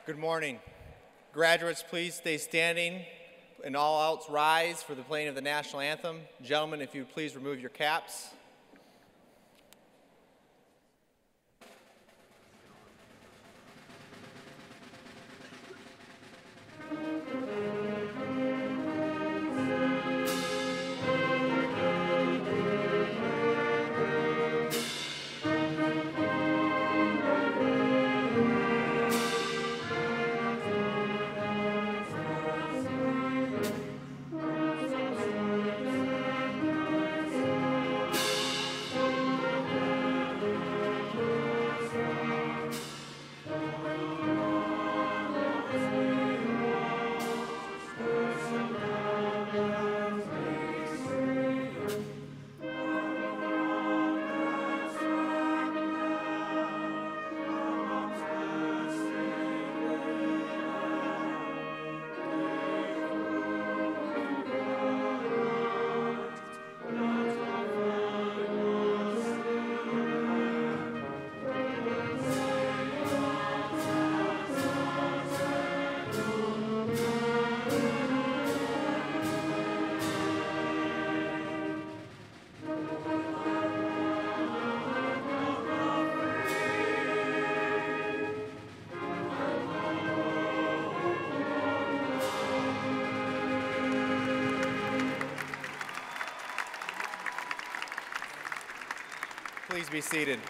Good morning. Graduates, please stay standing and all else rise for the playing of the national anthem. Gentlemen, if you would please remove your caps. Please be seated.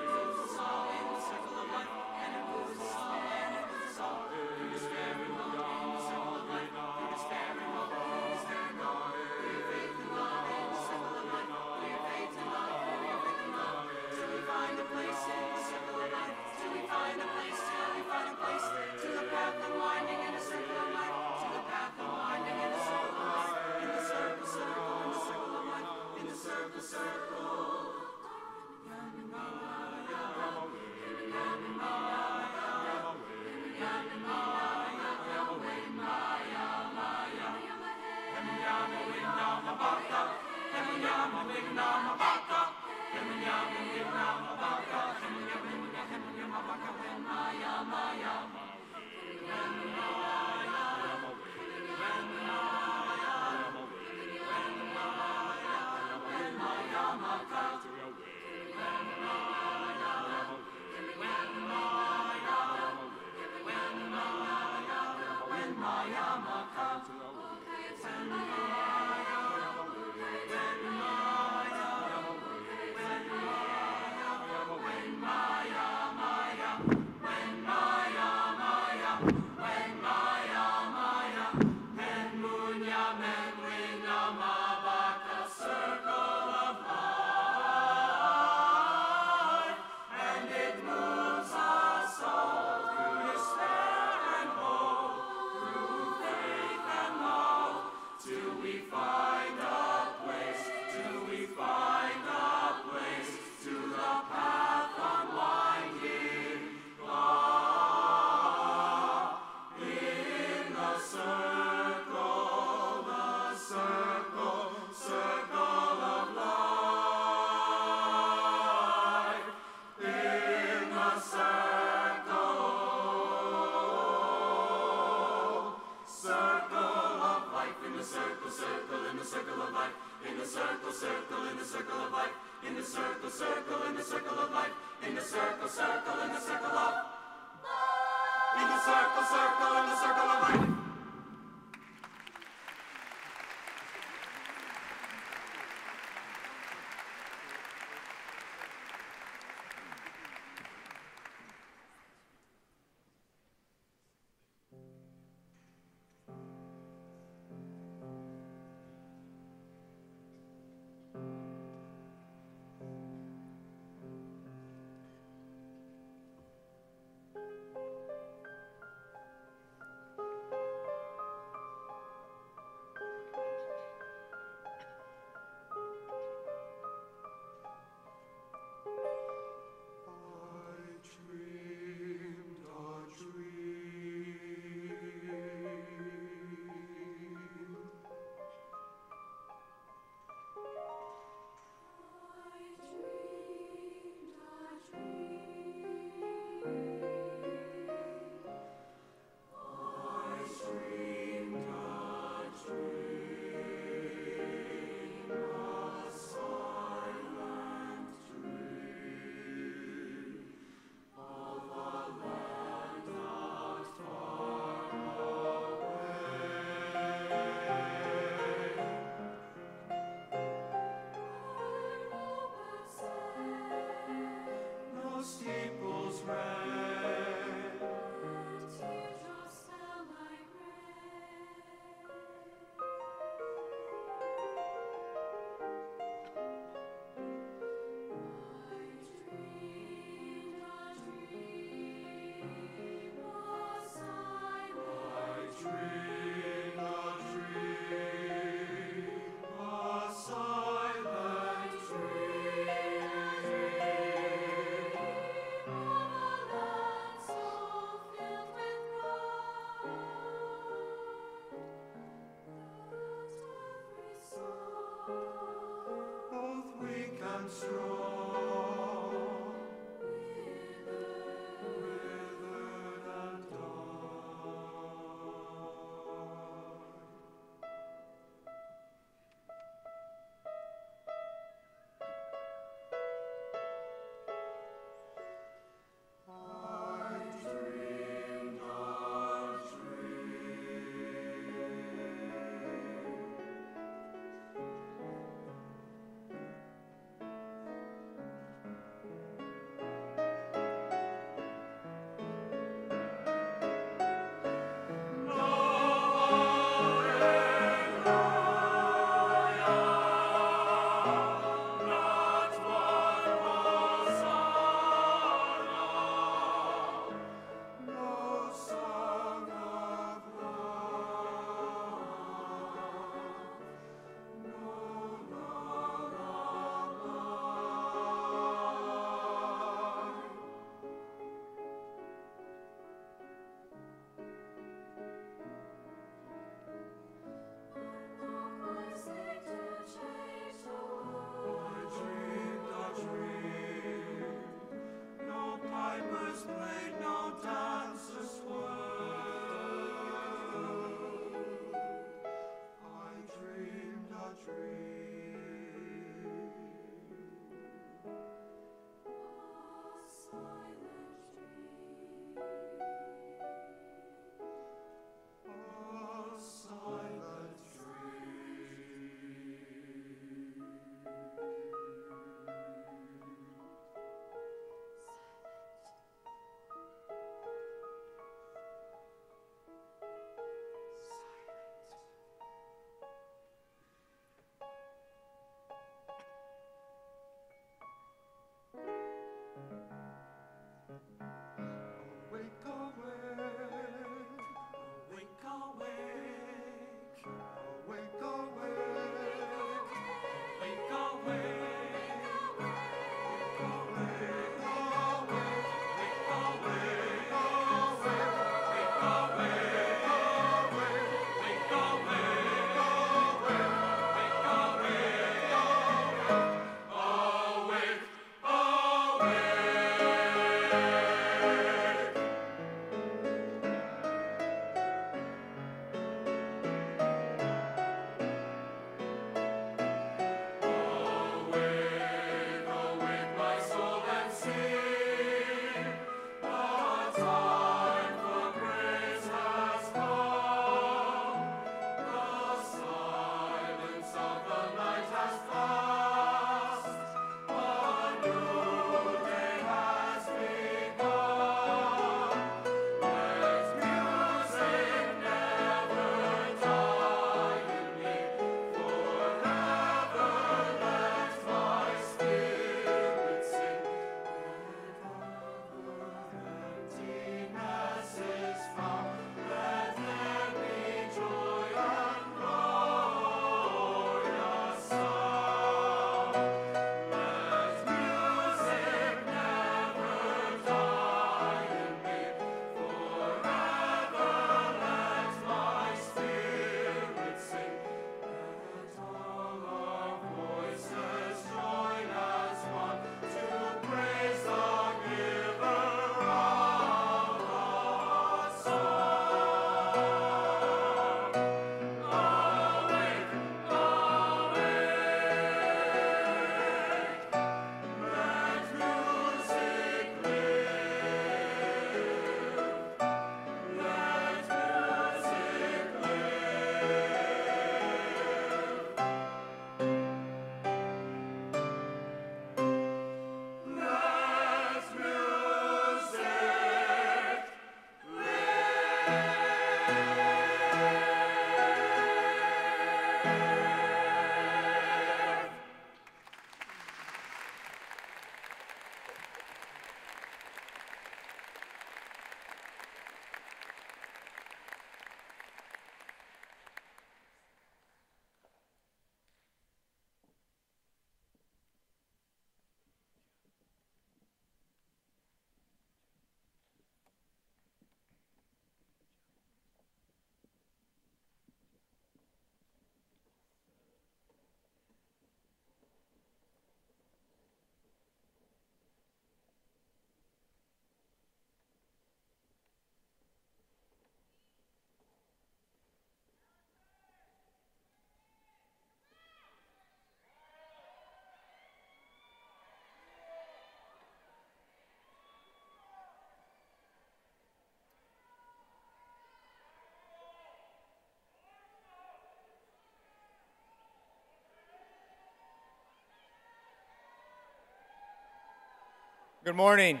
Good morning.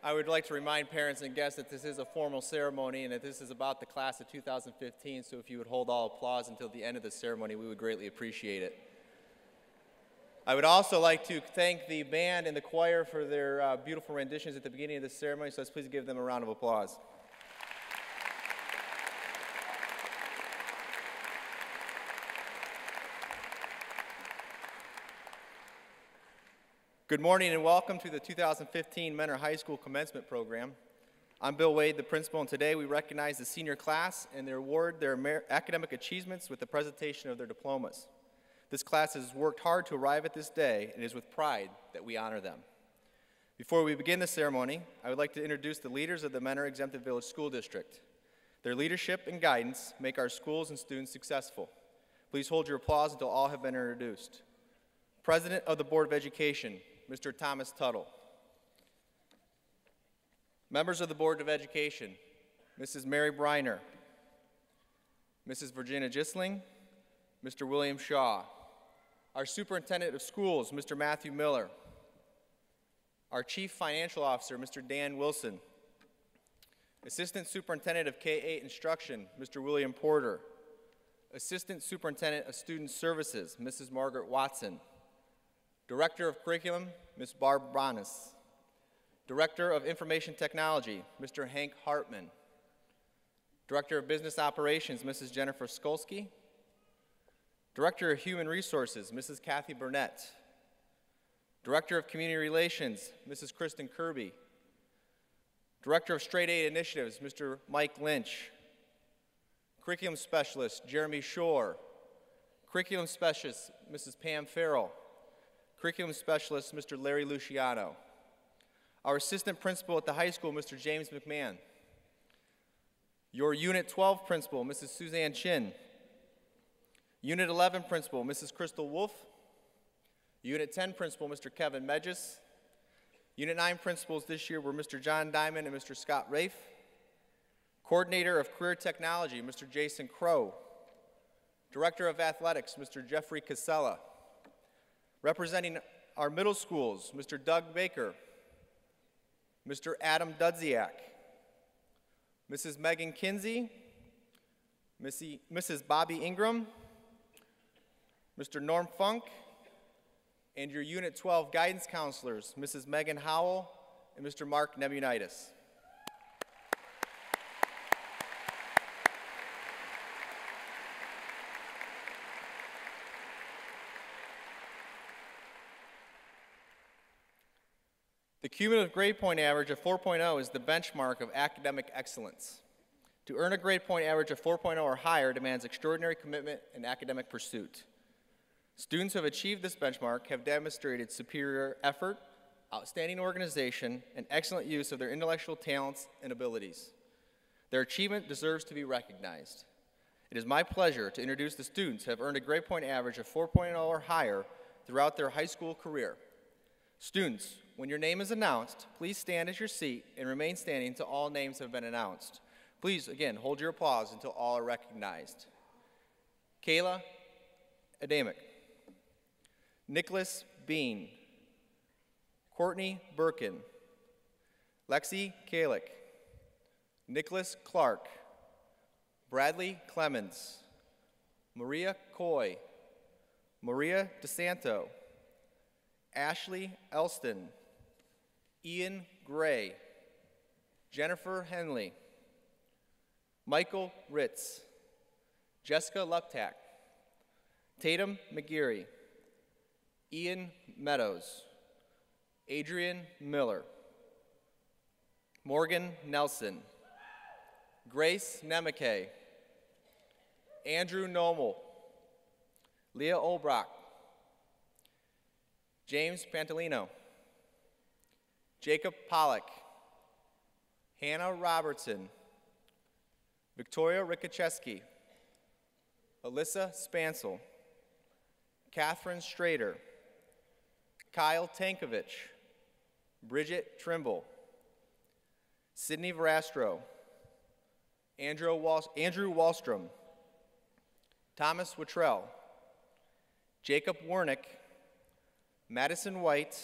I would like to remind parents and guests that this is a formal ceremony and that this is about the class of 2015, so if you would hold all applause until the end of the ceremony, we would greatly appreciate it. I would also like to thank the band and the choir for their beautiful renditions at the beginning of the ceremony, so let's please give them a round of applause. Good morning and welcome to the 2015 Mentor High School Commencement Program. I'm Bill Wade, the principal, and today we recognize the senior class and they award their academic achievements with the presentation of their diplomas. This class has worked hard to arrive at this day, and it is with pride that we honor them. Before we begin the ceremony, I would like to introduce the leaders of the Mentor Exempted Village School District. Their leadership and guidance make our schools and students successful. Please hold your applause until all have been introduced. President of the Board of Education, Mr. Thomas Tuttle. Members of the Board of Education, Mrs. Mary Briner, Mrs. Virginia Gisling, Mr. William Shaw. Our Superintendent of Schools, Mr. Matthew Miller. Our Chief Financial Officer, Mr. Dan Wilson. Assistant Superintendent of K-8 Instruction, Mr. William Porter. Assistant Superintendent of Student Services, Mrs. Margaret Watson. Director of Curriculum, Ms. Barb Bronis. Director of Information Technology, Mr. Hank Hartman. Director of Business Operations, Mrs. Jennifer Skolsky. Director of Human Resources, Mrs. Kathy Burnett. Director of Community Relations, Mrs. Kristen Kirby. Director of Straight Aid Initiatives, Mr. Mike Lynch. Curriculum Specialist, Jeremy Shore. Curriculum Specialist, Mrs. Pam Farrell. Curriculum Specialist, Mr. Larry Luciano. Our Assistant Principal at the high school, Mr. James McMahon. Your Unit 12 Principal, Mrs. Suzanne Chin. Unit 11 Principal, Mrs. Crystal Wolf. Unit 10 Principal, Mr. Kevin Medges. Unit 9 Principals this year were Mr. John Diamond and Mr. Scott Rafe. Coordinator of Career Technology, Mr. Jason Crow. Director of Athletics, Mr. Jeffrey Casella. Representing our middle schools, Mr. Doug Baker, Mr. Adam Dudziak, Mrs. Megan Kinsey, Mrs. Bobby Ingram, Mr. Norm Funk, and your Unit 12 guidance counselors, Mrs. Megan Howell and Mr. Mark Nemunitis. The cumulative grade point average of 4.0 is the benchmark of academic excellence. To earn a grade point average of 4.0 or higher demands extraordinary commitment and academic pursuit. Students who have achieved this benchmark have demonstrated superior effort, outstanding organization, and excellent use of their intellectual talents and abilities. Their achievement deserves to be recognized. It is my pleasure to introduce the students who have earned a grade point average of 4.0 or higher throughout their high school career. Students, when your name is announced, please stand at your seat and remain standing until all names have been announced. Please, again, hold your applause until all are recognized. Kayla Adamic. Nicholas Bean. Courtney Birkin. Lexi Kalick. Nicholas Clark. Bradley Clemens. Maria Coy. Maria DeSanto. Ashley Elston. Ian Gray. Jennifer Henley. Michael Ritz. Jessica Luptak. Tatum McGeary. Ian Meadows. Adrian Miller. Morgan Nelson. Grace Nemeke. Andrew Nomel. Leah Olbrock. James Pantolino. Jacob Pollack. Hannah Robertson. Victoria Rikacheski. Alyssa Spansel. Catherine Strader. Kyle Tankovich. Bridget Trimble. Sydney Verastro. Andrew Wallstrom. Thomas Wittrell. Jacob Wernick. Madison White.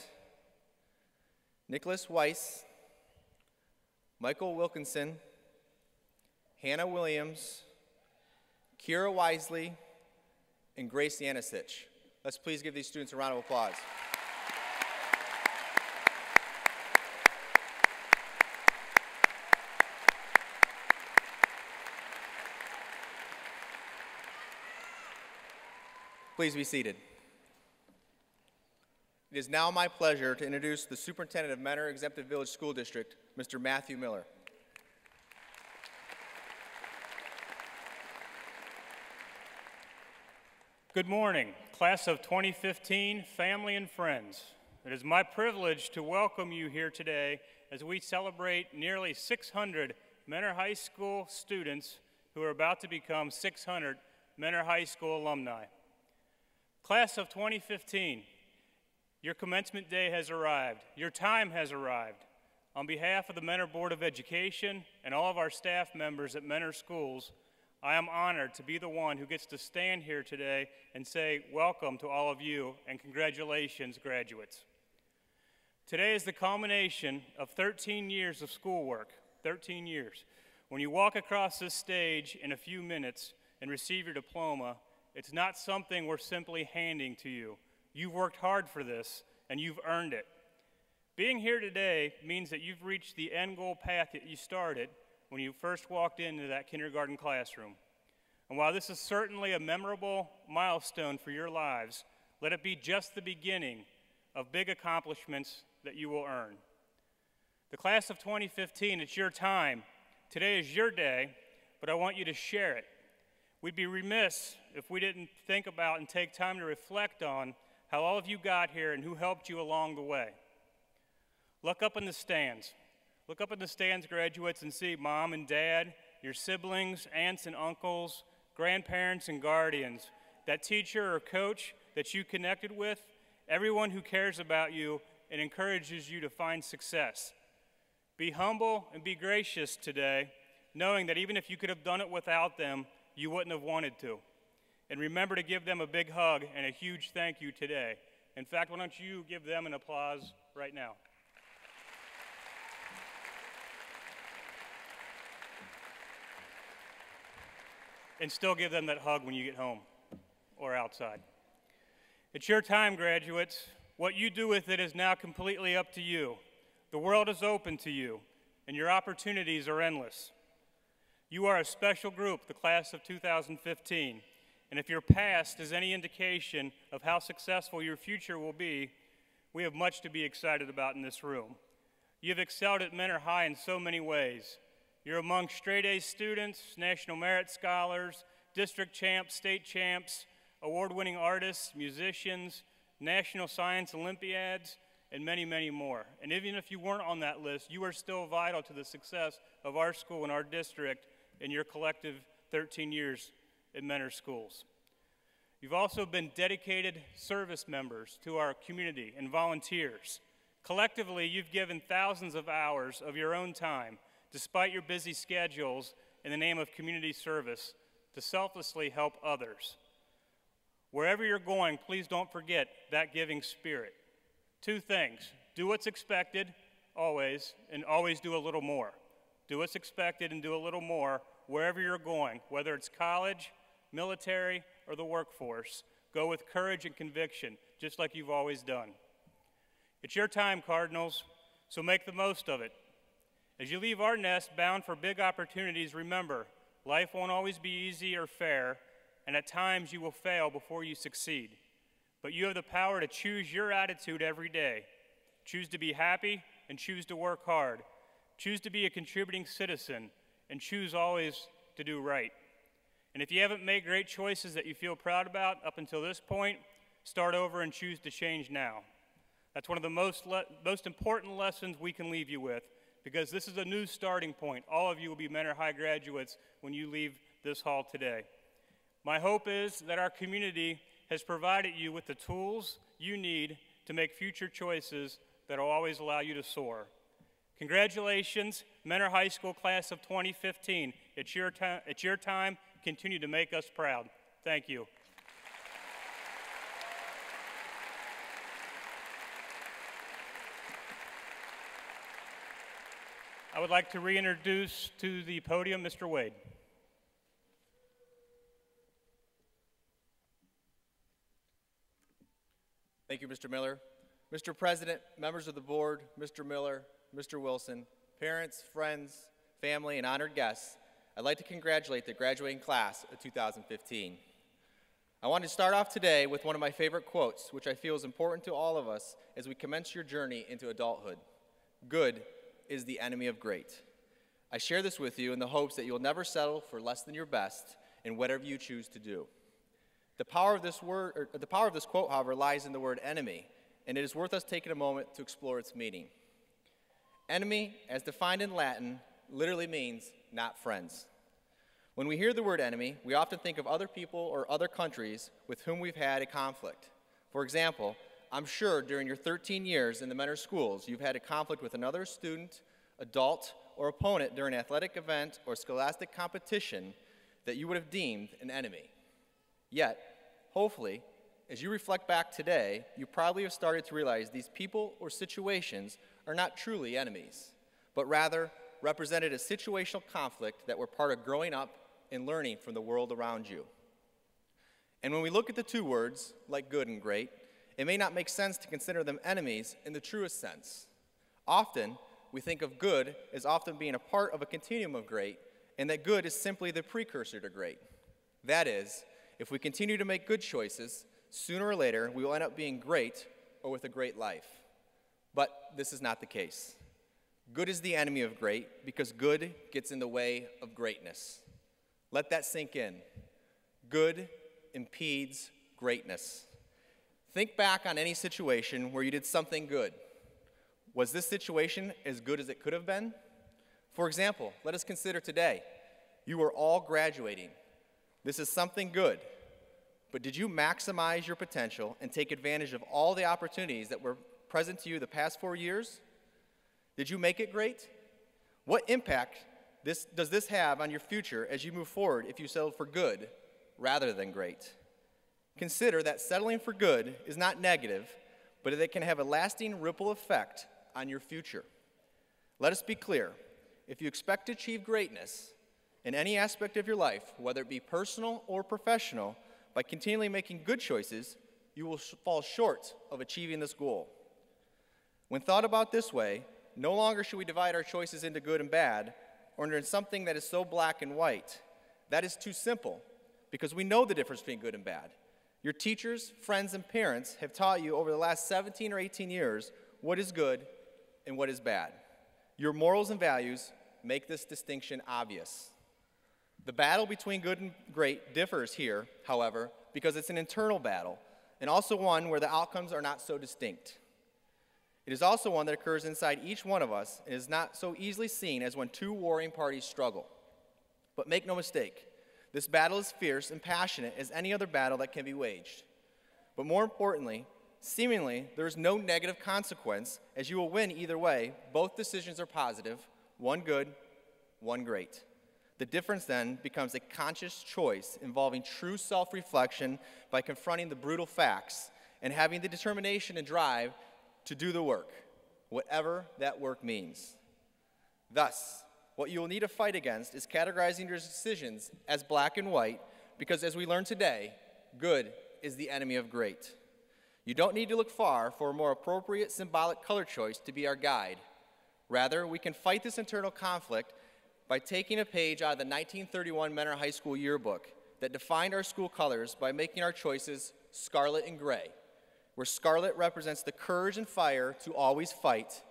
Nicholas Weiss, Michael Wilkinson, Hannah Williams, Kira Wisely, and Grace Yanisich. Let's please give these students a round of applause. Please be seated. It is now my pleasure to introduce the Superintendent of Mentor Exempted Village School District, Mr. Matthew Miller. Good morning, class of 2015, family and friends. It is my privilege to welcome you here today as we celebrate nearly 600 Mentor High School students who are about to become 600 Mentor High School alumni. Class of 2015, your commencement day has arrived. Your time has arrived. On behalf of the Mentor Board of Education and all of our staff members at Mentor Schools, I am honored to be the one who gets to stand here today and say welcome to all of you and congratulations, graduates. Today is the culmination of 13 years of schoolwork, 13 years. When you walk across this stage in a few minutes and receive your diploma, it's not something we're simply handing to you. You've worked hard for this, and you've earned it. Being here today means that you've reached the end goal path that you started when you first walked into that kindergarten classroom. And while this is certainly a memorable milestone for your lives, let it be just the beginning of big accomplishments that you will earn. The class of 2015, it's your time. Today is your day, but I want you to share it. We'd be remiss if we didn't think about and take time to reflect on how all of you got here and who helped you along the way. Look up in the stands. Look up in the stands, graduates, and see mom and dad, your siblings, aunts and uncles, grandparents and guardians, that teacher or coach that you connected with, everyone who cares about you and encourages you to find success. Be humble and be gracious today, knowing that even if you could have done it without them, you wouldn't have wanted to. And remember to give them a big hug and a huge thank you today. In fact, why don't you give them an applause right now? And still give them that hug when you get home or outside. It's your time, graduates. What you do with it is now completely up to you. The world is open to you, and your opportunities are endless. You are a special group, the class of 2015, and if your past is any indication of how successful your future will be, we have much to be excited about in this room. You have excelled at Mentor High in so many ways. You're among straight-A students, national merit scholars, district champs, state champs, award-winning artists, musicians, national science Olympiads, and many, many more. And even if you weren't on that list, you are still vital to the success of our school and our district in your collective 13 years in Mentor Schools. You've also been dedicated service members to our community and volunteers. Collectively, you've given thousands of hours of your own time, despite your busy schedules, in the name of community service, to selflessly help others. Wherever you're going, please don't forget that giving spirit. Two things: do what's expected, always, and always do a little more. Do what's expected and do a little more wherever you're going, whether it's college, military, or the workforce. Go with courage and conviction, just like you've always done. It's your time, Cardinals, so make the most of it. As you leave our nest bound for big opportunities, remember, life won't always be easy or fair, and at times you will fail before you succeed. But you have the power to choose your attitude every day. Choose to be happy and choose to work hard. Choose to be a contributing citizen and choose always to do right. And if you haven't made great choices that you feel proud about up until this point, start over and choose to change now. That's one of the most important lessons we can leave you with, because this is a new starting point. All of you will be Mentor High graduates when you leave this hall today. My hope is that our community has provided you with the tools you need to make future choices that will always allow you to soar. Congratulations, Mentor High School class of 2015. It's your time. Continue to make us proud. Thank you. I would like to reintroduce to the podium Mr. Wade. Thank you, Mr. Miller. Mr. President, members of the board, Mr. Miller, Mr. Wilson, parents, friends, family, and honored guests, I'd like to congratulate the graduating class of 2015. I want to start off today with one of my favorite quotes, which I feel is important to all of us as we commence your journey into adulthood. Good is the enemy of great. I share this with you in the hopes that you'll never settle for less than your best in whatever you choose to do. The power of this quote, however, lies in the word enemy, and it is worth us taking a moment to explore its meaning. Enemy, as defined in Latin, literally means not friends. When we hear the word enemy, we often think of other people or other countries with whom we've had a conflict. For example, I'm sure during your 13 years in the Mentor schools, you've had a conflict with another student, adult, or opponent during an athletic event or scholastic competition that you would have deemed an enemy. Yet, hopefully, as you reflect back today, you probably have started to realize these people or situations are not truly enemies, but rather represented a situational conflict that were part of growing up and learning from the world around you. And when we look at the two words, like good and great, it may not make sense to consider them enemies in the truest sense. Often, we think of good as often being a part of a continuum of great, and that good is simply the precursor to great. That is, if we continue to make good choices, sooner or later we will end up being great or with a great life. But this is not the case. Good is the enemy of great because good gets in the way of greatness. Let that sink in. Good impedes greatness. Think back on any situation where you did something good. Was this situation as good as it could have been? For example, let us consider today. You are all graduating. This is something good. But did you maximize your potential and take advantage of all the opportunities that were present to you the past 4 years? Did you make it great? What impact does this have on your future as you move forward if you settled for good rather than great? Consider that settling for good is not negative, but that it can have a lasting ripple effect on your future. Let us be clear. If you expect to achieve greatness in any aspect of your life, whether it be personal or professional, by continually making good choices, you will fall short of achieving this goal. When thought about this way, no longer should we divide our choices into good and bad, or into something that is so black and white. That is too simple, because we know the difference between good and bad. Your teachers, friends, and parents have taught you over the last 17 or 18 years what is good and what is bad. Your morals and values make this distinction obvious. The battle between good and great differs here, however, because it's an internal battle, and also one where the outcomes are not so distinct. It is also one that occurs inside each one of us and is not so easily seen as when two warring parties struggle. But make no mistake, this battle is fierce and passionate as any other battle that can be waged. But more importantly, seemingly, there is no negative consequence, as you will win either way. Both decisions are positive, one good, one great. The difference then becomes a conscious choice involving true self-reflection by confronting the brutal facts and having the determination and drive to do the work, whatever that work means. Thus, what you will need to fight against is categorizing your decisions as black and white, because as we learned today, good is the enemy of great. You don't need to look far for a more appropriate symbolic color choice to be our guide. Rather, we can fight this internal conflict by taking a page out of the 1931 Mentor High School yearbook that defined our school colors by making our choices scarlet and gray, where scarlet represents the courage and fire to always fight,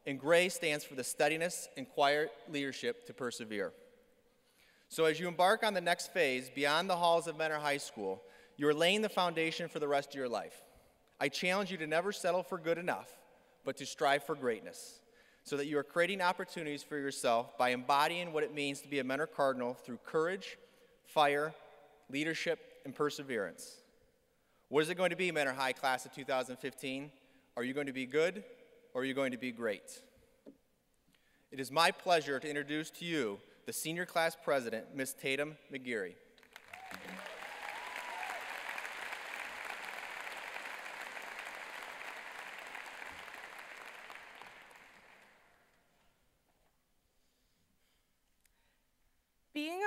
and gray stands for the steadiness and quiet leadership to persevere. So as you embark on the next phase beyond the halls of Mentor High School, you are laying the foundation for the rest of your life. I challenge you to never settle for good enough, but to strive for greatness, so that you are creating opportunities for yourself by embodying what it means to be a Mentor Cardinal through courage, fire, leadership, and perseverance. What is it going to be, Mentor High class of 2015? Are you going to be good, or are you going to be great? It is my pleasure to introduce to you the senior class president, Ms. Tatum McGeary.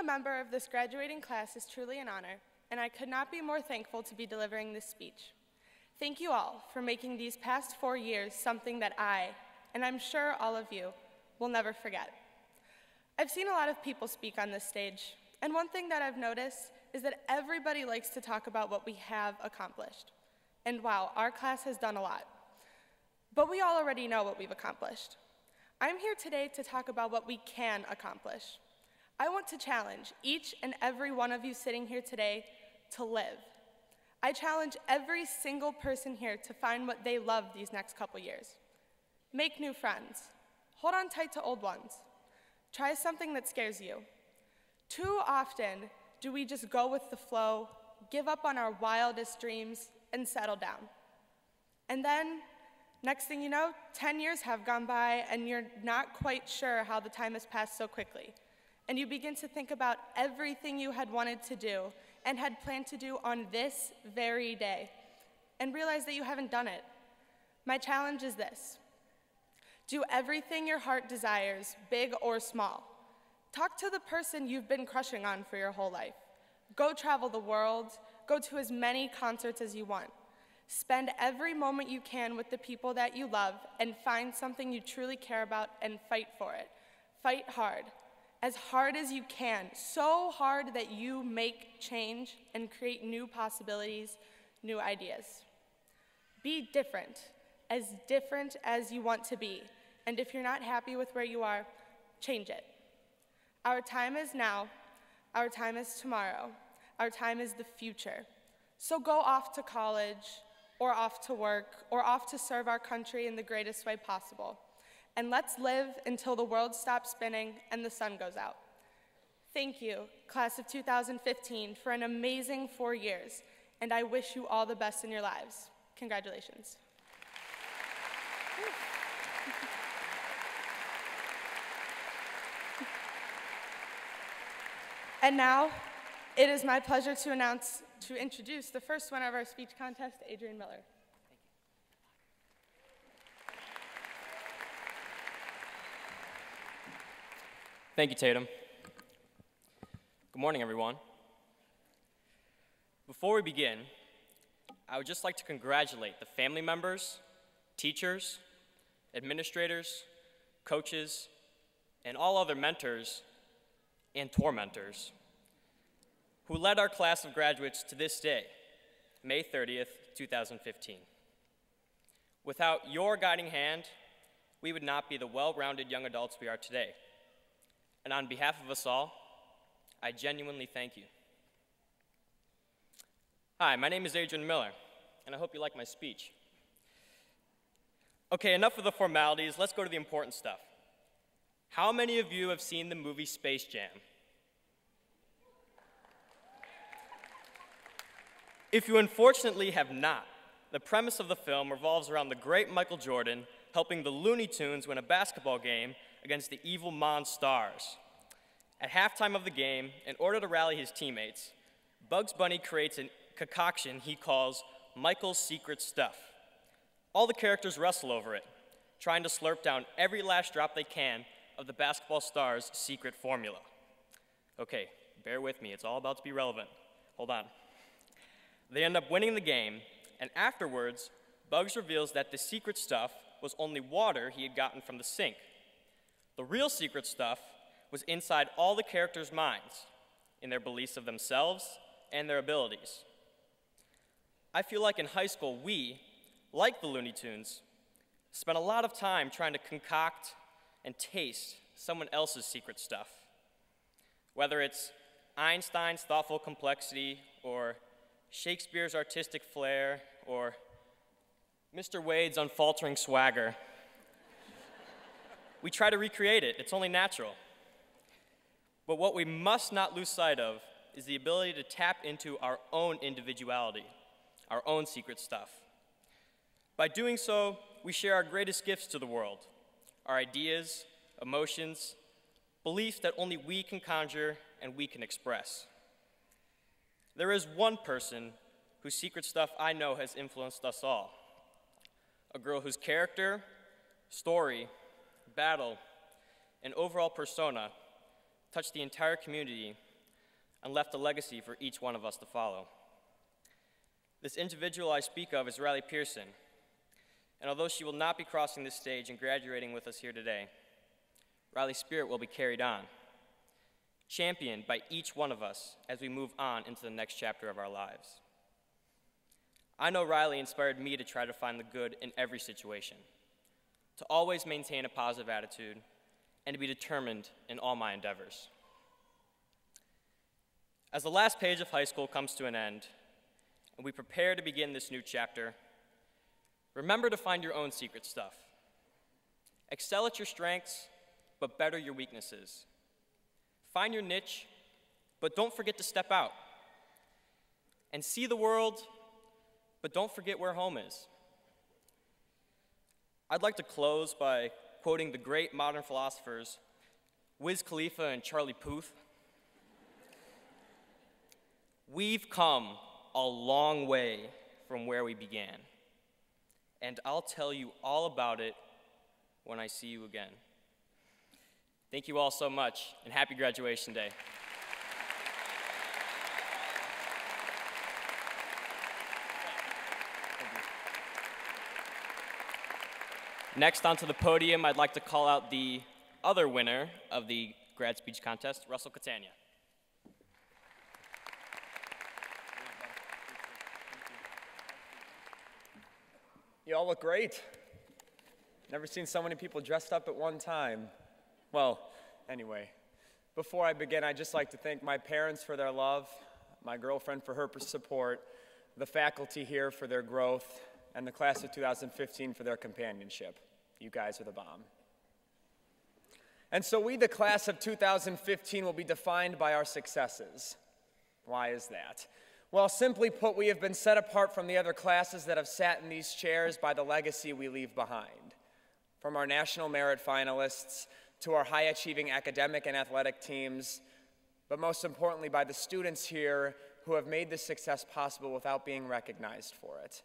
member of this graduating class is truly an honor, and I could not be more thankful to be delivering this speech. Thank you all for making these past 4 years something that I, and I'm sure all of you, will never forget. I've seen a lot of people speak on this stage, and one thing that I've noticed is that everybody likes to talk about what we have accomplished. And wow, our class has done a lot. But we all already know what we've accomplished. I'm here today to talk about what we can accomplish. I want to challenge each and every one of you sitting here today to live. I challenge every single person here to find what they love these next couple years. Make new friends. Hold on tight to old ones. Try something that scares you. Too often do we just go with the flow, give up on our wildest dreams, and settle down. And then, next thing you know, 10 years have gone by and you're not quite sure how the time has passed so quickly. And you begin to think about everything you had wanted to do and had planned to do on this very day, and realize that you haven't done it. My challenge is this: do everything your heart desires, big or small. Talk to the person you've been crushing on for your whole life. Go travel the world, go to as many concerts as you want. Spend every moment you can with the people that you love and find something you truly care about and fight for it. Fight hard as you can, so hard that you make change and create new possibilities, new ideas. Be different as you want to be. And if you're not happy with where you are, change it. Our time is now, our time is tomorrow, our time is the future. So go off to college, or off to work, or off to serve our country in the greatest way possible. And let's live until the world stops spinning and the sun goes out. Thank you, class of 2015, for an amazing 4 years, and I wish you all the best in your lives. Congratulations. And now, it is my pleasure to introduce the first winner of our speech contest, Adrian Miller. Thank you, Tatum. Good morning, everyone. Before we begin, I would just like to congratulate the family members, teachers, administrators, coaches, and all other mentors and tormentors who led our class of graduates to this day, May 30th, 2015. Without your guiding hand, we would not be the well-rounded young adults we are today. And on behalf of us all, I genuinely thank you. Hi, my name is Adrian Miller, and I hope you like my speech. Okay, enough of the formalities, let's go to the important stuff. How many of you have seen the movie Space Jam? If you unfortunately have not, the premise of the film revolves around the great Michael Jordan helping the Looney Tunes win a basketball game against the evil Monstars. At halftime of the game, in order to rally his teammates, Bugs Bunny creates a concoction he calls Michael's Secret Stuff. All the characters wrestle over it, trying to slurp down every last drop they can of the basketball star's secret formula. Okay, bear with me, it's all about to be relevant. Hold on. They end up winning the game, and afterwards, Bugs reveals that the secret stuff was only water he had gotten from the sink. The real secret stuff was inside all the characters' minds, in their beliefs of themselves and their abilities. I feel like in high school, we, like the Looney Tunes, spent a lot of time trying to concoct and taste someone else's secret stuff. Whether it's Einstein's thoughtful complexity, or Shakespeare's artistic flair, or Mr. Wade's unfaltering swagger. We try to recreate it, it's only natural. But what we must not lose sight of is the ability to tap into our own individuality, our own secret stuff. By doing so, we share our greatest gifts to the world, our ideas, emotions, beliefs that only we can conjure and we can express. There is one person whose secret stuff I know has influenced us all. A girl whose character, story, battle, and overall persona touched the entire community and left a legacy for each one of us to follow. This individual I speak of is Riley Pearson, and although she will not be crossing this stage and graduating with us here today, Riley's spirit will be carried on, championed by each one of us as we move on into the next chapter of our lives. I know Riley inspired me to try to find the good in every situation, to always maintain a positive attitude, and to be determined in all my endeavors. As the last page of high school comes to an end, and we prepare to begin this new chapter, remember to find your own secret stuff. Excel at your strengths, but better your weaknesses. Find your niche, but don't forget to step out. And see the world, but don't forget where home is. I'd like to close by quoting the great modern philosophers Wiz Khalifa and Charlie Puth. We've come a long way from where we began, and I'll tell you all about it when I see you again. Thank you all so much, and happy graduation day. Next onto the podium, I'd like to call out the other winner of the grad speech contest, Russell Catania. You all look great. Never seen so many people dressed up at one time. Well, anyway, before I begin, I'd just like to thank my parents for their love, my girlfriend for her support, the faculty here for their growth, and the class of 2015 for their companionship. You guys are the bomb. And so we, the class of 2015, will be defined by our successes. Why is that? Well, simply put, we have been set apart from the other classes that have sat in these chairs by the legacy we leave behind. From our national merit finalists to our high-achieving academic and athletic teams, but most importantly by the students here who have made this success possible without being recognized for it.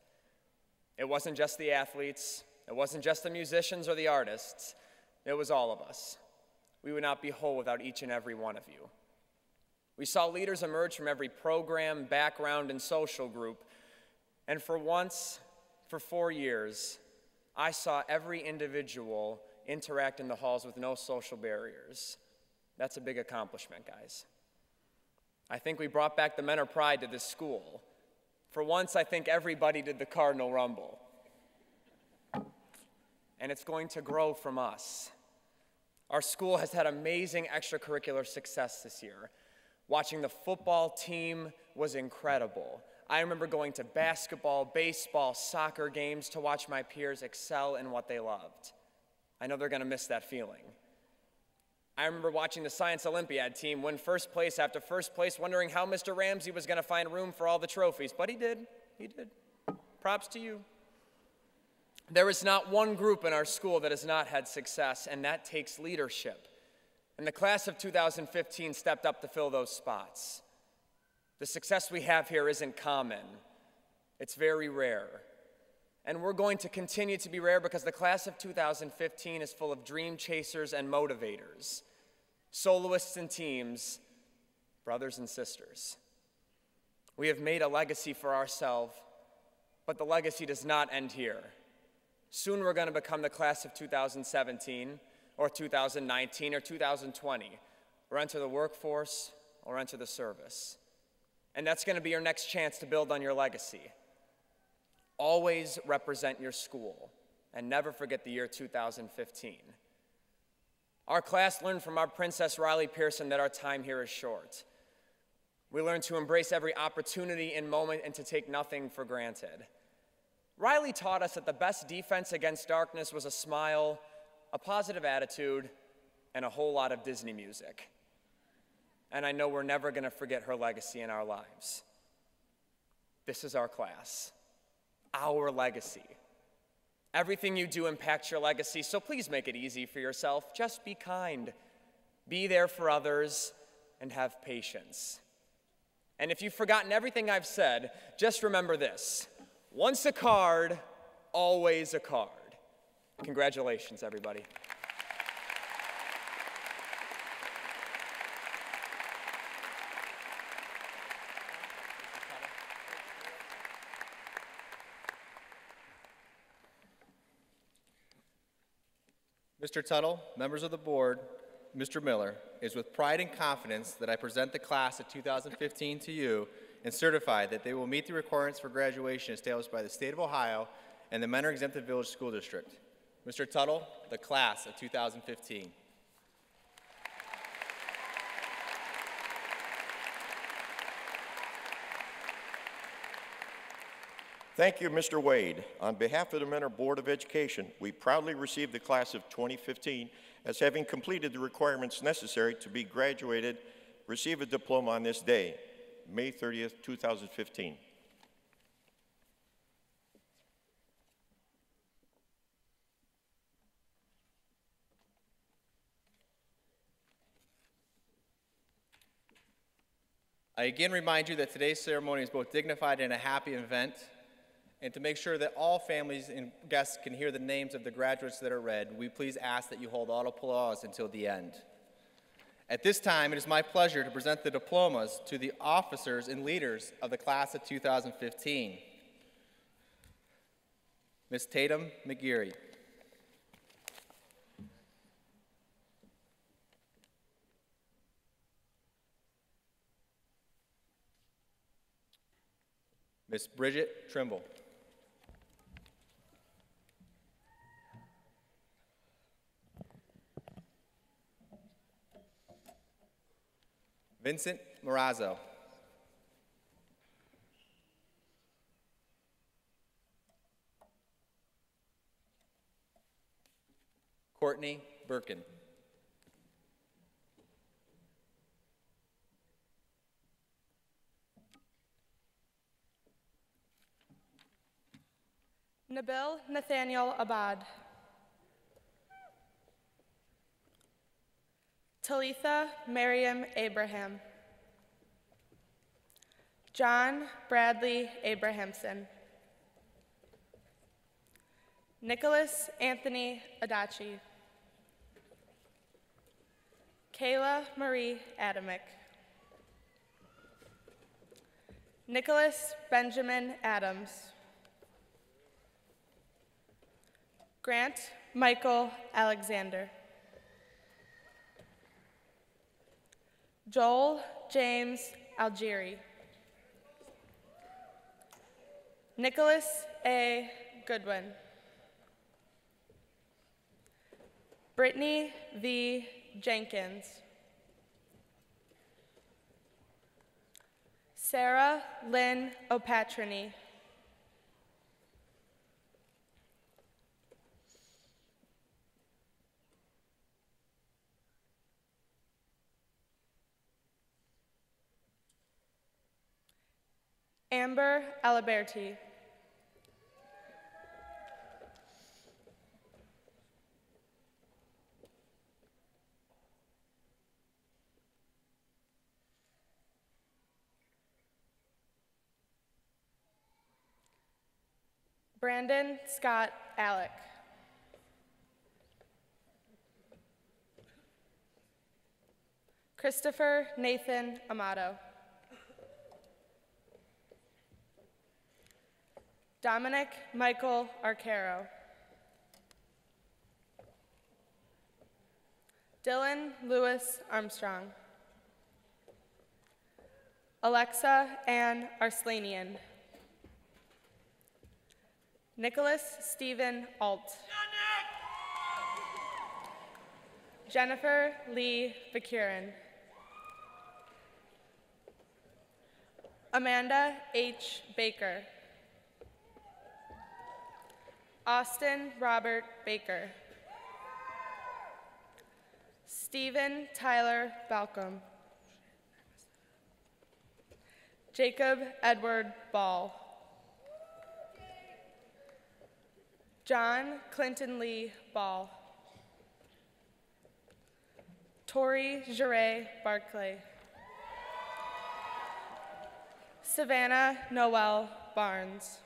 It wasn't just the athletes, it wasn't just the musicians or the artists, it was all of us. We would not be whole without each and every one of you. We saw leaders emerge from every program, background, and social group, and for once, for 4 years, I saw every individual interact in the halls with no social barriers. That's a big accomplishment, guys. I think we brought back the men of pride to this school. For once, I think everybody did the Cardinal Rumble. And it's going to grow from us. Our school has had amazing extracurricular success this year. Watching the football team was incredible. I remember going to basketball, baseball, soccer games to watch my peers excel in what they loved. I know they're going to miss that feeling. I remember watching the Science Olympiad team win first place after first place, wondering how Mr. Ramsey was going to find room for all the trophies, but he did. He did. Props to you. There is not one group in our school that has not had success, and that takes leadership. And the class of 2015 stepped up to fill those spots. The success we have here isn't common. It's very rare. And we're going to continue to be rare because the class of 2015 is full of dream chasers and motivators, soloists and teams, brothers and sisters. We have made a legacy for ourselves, but the legacy does not end here. Soon we're going to become the class of 2017, or 2019, or 2020, or enter the workforce, or enter the service. And that's going to be your next chance to build on your legacy. Always represent your school, and never forget the year 2015. Our class learned from our Princess Riley Pearson that our time here is short. We learned to embrace every opportunity and moment and to take nothing for granted. Riley taught us that the best defense against darkness was a smile, a positive attitude, and a whole lot of Disney music. And I know we're never going to forget her legacy in our lives. This is our class, our legacy. Everything you do impacts your legacy, so please make it easy for yourself. Just be kind, be there for others, and have patience. And if you've forgotten everything I've said, just remember this. Once a card, always a card. Congratulations, everybody. Mr. Tuttle, members of the board, Mr. Miller, it is with pride and confidence that I present the class of 2015 to you and certify that they will meet the requirements for graduation established by the state of Ohio and the Mentor Exempted Village School District. Mr. Tuttle, the class of 2015. Thank you, Mr. Wade. On behalf of the Mentor Board of Education, we proudly receive the class of 2015 as having completed the requirements necessary to be graduated, receive a diploma on this day, May 30th, 2015. I again remind you that today's ceremony is both dignified and a happy event. And to make sure that all families and guests can hear the names of the graduates that are read, we please ask that you hold auto applause until the end. At this time, it is my pleasure to present the diplomas to the officers and leaders of the class of 2015. Ms. Tatum McGeary. Ms. Bridget Trimble. Vincent Morazzo. Courtney Birkin. Nabil Nathaniel Abad. Talitha Miriam Abraham. John Bradley Abrahamson. Nicholas Anthony Adachi. Kayla Marie Adamick. Nicholas Benjamin Adams. Grant Michael Alexander. Joel James Algieri. Nicholas A. Goodwin. Brittany V. Jenkins. Sarah Lynn O'Patrony. Amber Aliberti. Brandon Scott Alec. Christopher Nathan Amato. Dominic Michael Arcaro. Dylan Lewis Armstrong. Alexa Ann Arslanian. Nicholas Stephen Alt. Jennifer Lee Bakurin. Amanda H. Baker. Austin Robert Baker. Stephen Tyler Balcom. Jacob Edward Ball. John Clinton Lee Ball. Tori Jure Barclay. Savannah Noel Barnes.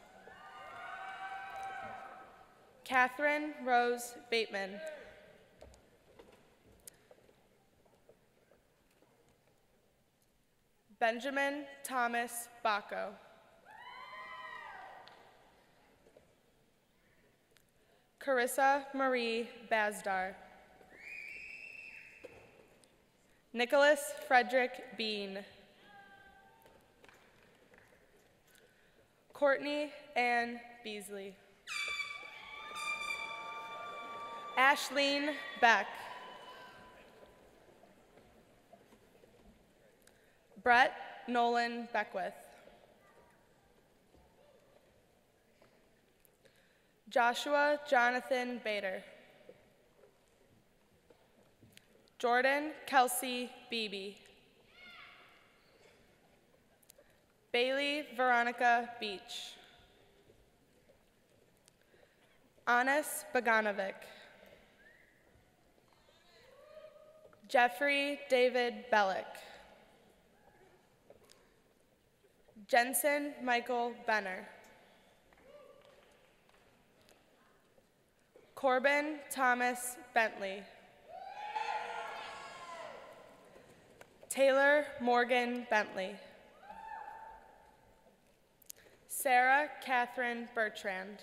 Catherine Rose Bateman. Benjamin Thomas Bacco. Carissa Marie Bazdar. Nicholas Frederick Bean. Courtney Ann Beasley. Ashleen Beck. Brett Nolan Beckwith. Joshua Jonathan Bader. Jordan Kelsey Beebe. Bailey Veronica Beach. Anas Boganovic. Jeffrey David Bellick. Jensen Michael Benner. Corbin Thomas Bentley. Taylor Morgan Bentley. Sarah Catherine Bertrand.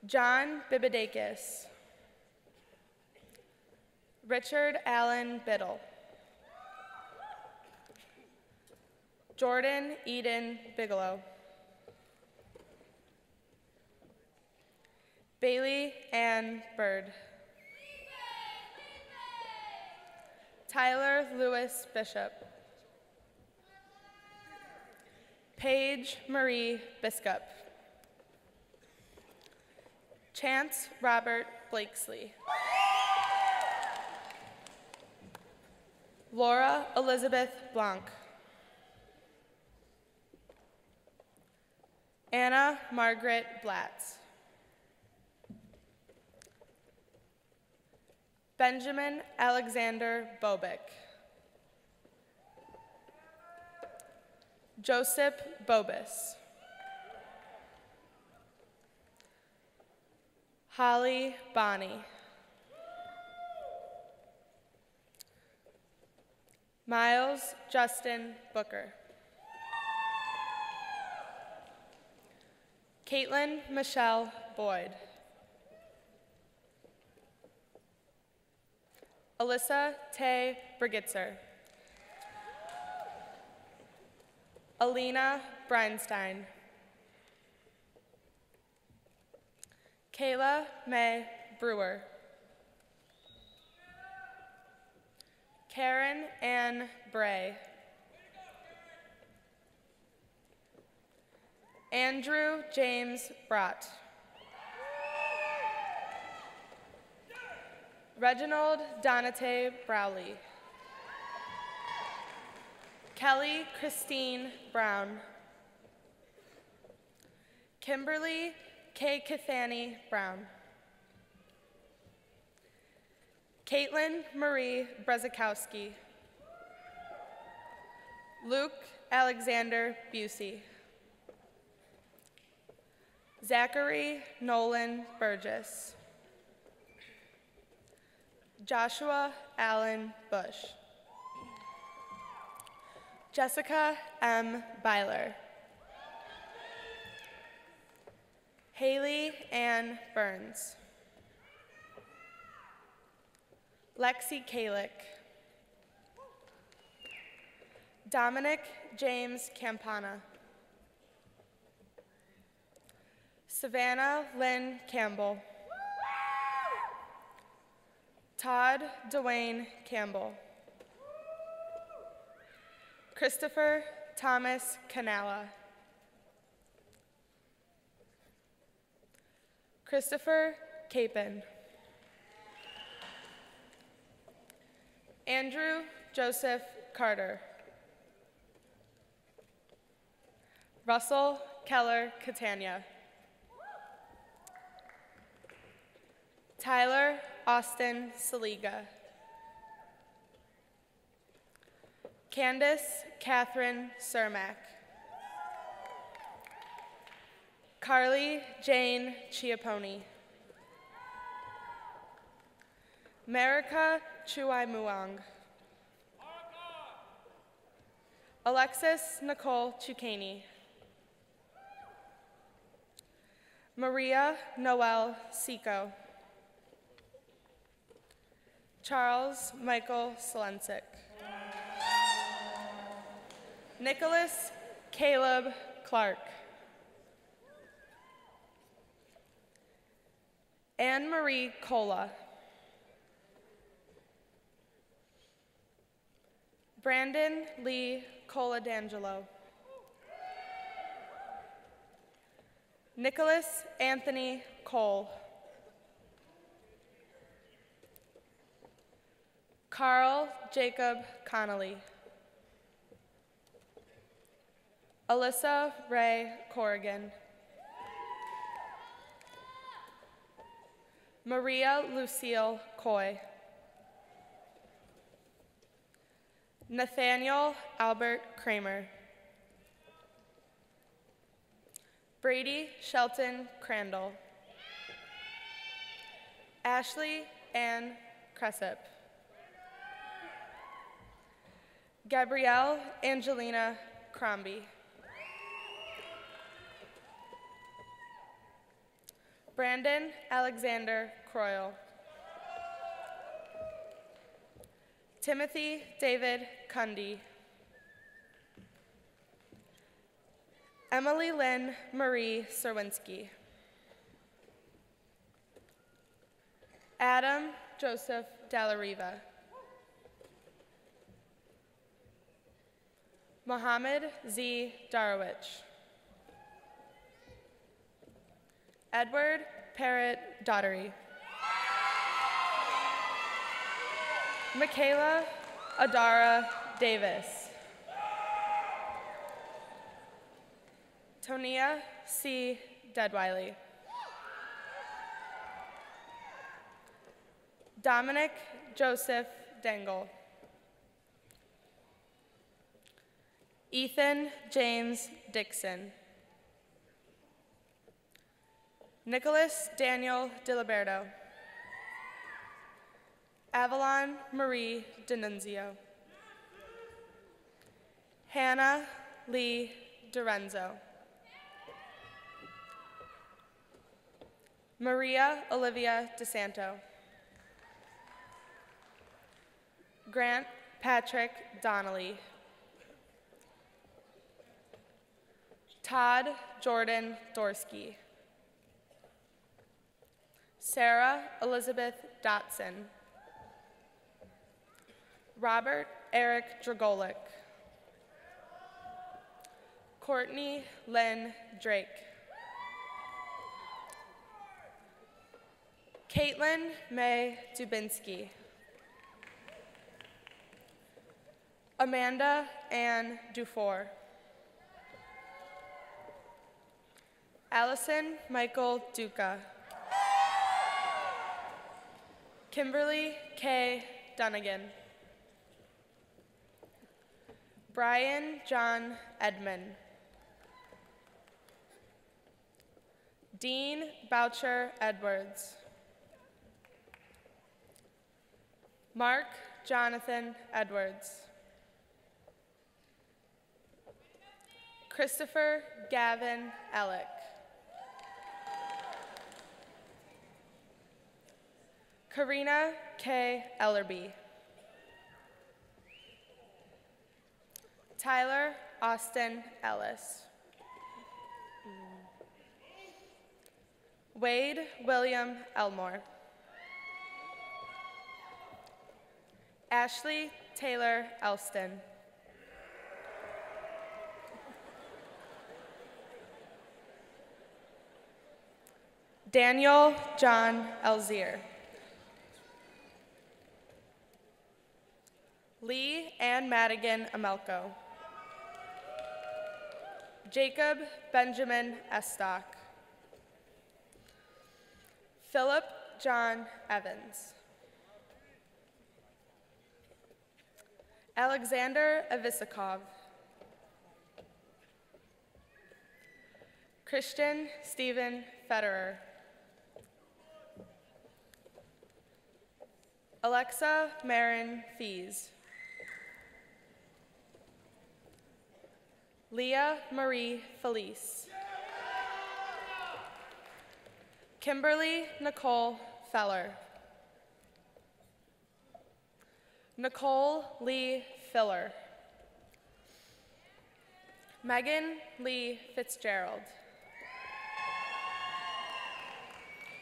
John Bibidakis. Richard Allen Biddle. Jordan Eden Bigelow. Bailey Ann Bird. Tyler Lewis Bishop. Paige Marie Biskup. Chance Robert Blakesley. Laura Elizabeth Blanc. Anna Margaret Blatz. Benjamin Alexander Bobick. Joseph Bobis. Holly Bonney. Miles Justin Booker. Caitlin Michelle Boyd. Alyssa Tay Brigitzer. Alina Breinstein. Kayla May Brewer. Karen Ann Bray. Andrew James Brott. Reginald Donate Browley. Kelly Christine Brown. Kimberly K. Cathany Brown. Caitlin Marie Brezakowski. Luke Alexander Busey. Zachary Nolan Burgess. Joshua Allen Bush. Jessica M. Byler. Haley Ann Burns. Lexi Kalick. Dominic James Campana. Savannah Lynn Campbell. Todd Dwayne Campbell. Christopher Thomas Canala. Christopher Capon. Andrew Joseph Carter. Russell Keller Catania. Tyler Austin Saliga. Candace Catherine Cermak. Carly Jane Chiapponi. Marika Chuai-Muang. Alexis Nicole Chukani. Maria Noel Seco. Charles Michael Selensik. Nicholas Caleb Clark. Anne Marie Cola. Brandon Lee Coladangelo. Nicholas Anthony Cole. Carl Jacob Connolly. Alyssa Ray Corrigan. Maria Lucille Coy. Nathaniel Albert Kramer. Brady Shelton Crandall. Ashley Ann Cressip. Gabrielle Angelina Crombie. Brandon Alexander Croyle. Timothy David Cundy. Emily Lynn Marie Serwinski. Adam Joseph Dallariva. Mohammed Z. Darwich. Edward Parrott Daughtery. Michaela Adara Davis. Tonia C. Deadwiley. Dominic Joseph Dangle. Ethan James Dixon. Nicholas Daniel DiLiberto. Avalon Marie D'Annunzio. Hannah Lee DiRenzo. Maria Olivia DeSanto. Grant Patrick Donnelly. Todd Jordan Dorsky. Sarah Elizabeth Dotson. Robert Eric Dragolik. Courtney Lynn Drake. Caitlin May Dubinsky. Amanda Ann Dufour. Allison Michael Duca. Kimberly K. Dunnigan. Brian John Edmond. Dean Boucher Edwards. Mark Jonathan Edwards. Christopher Gavin Ellick. Karina K. Ellerby. Tyler Austin Ellis. Wade William Elmore. Ashley Taylor Elston. Daniel John Elzier. Lee Ann Madigan Amelko. Jacob Benjamin Estock. Philip John Evans. Alexander Avisakov. Christian Stephen Federer. Alexa Marin Fees. Leah Marie Felice. Kimberly Nicole Feller. Nicole Lee Filler. Megan Lee Fitzgerald.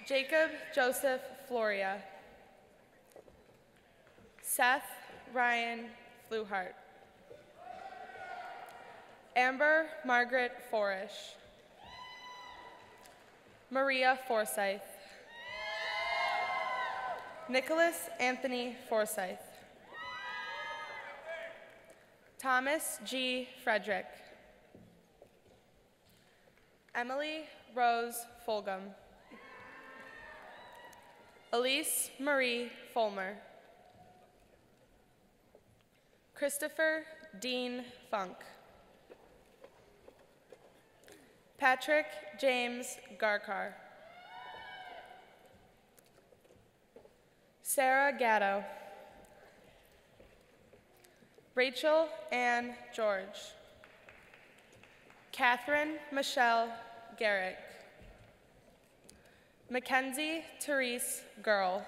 Jacob Joseph Floria. Seth Ryan Fluhart. Amber Margaret Forish. Maria Forsyth. Nicholas Anthony Forsyth. Thomas G. Frederick. Emily Rose Fulgham. Elise Marie Fulmer. Christopher Dean Funk. Patrick James Garkar. Sarah Gatto. Rachel Ann George. Catherine Michelle Garrick. Mackenzie Therese Girl.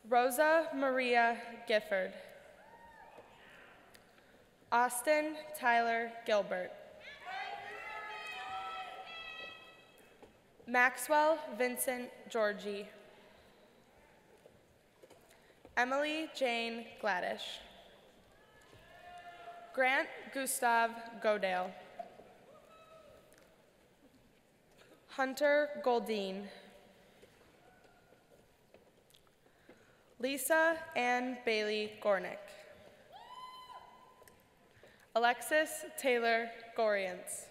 Rosa Maria Gifford. Austin Tyler Gilbert. Maxwell Vincent Georgie. Emily Jane Gladish. Grant Gustav Godale. Hunter Goldine. Lisa Ann Bailey Gornick. Alexis Taylor Gorians.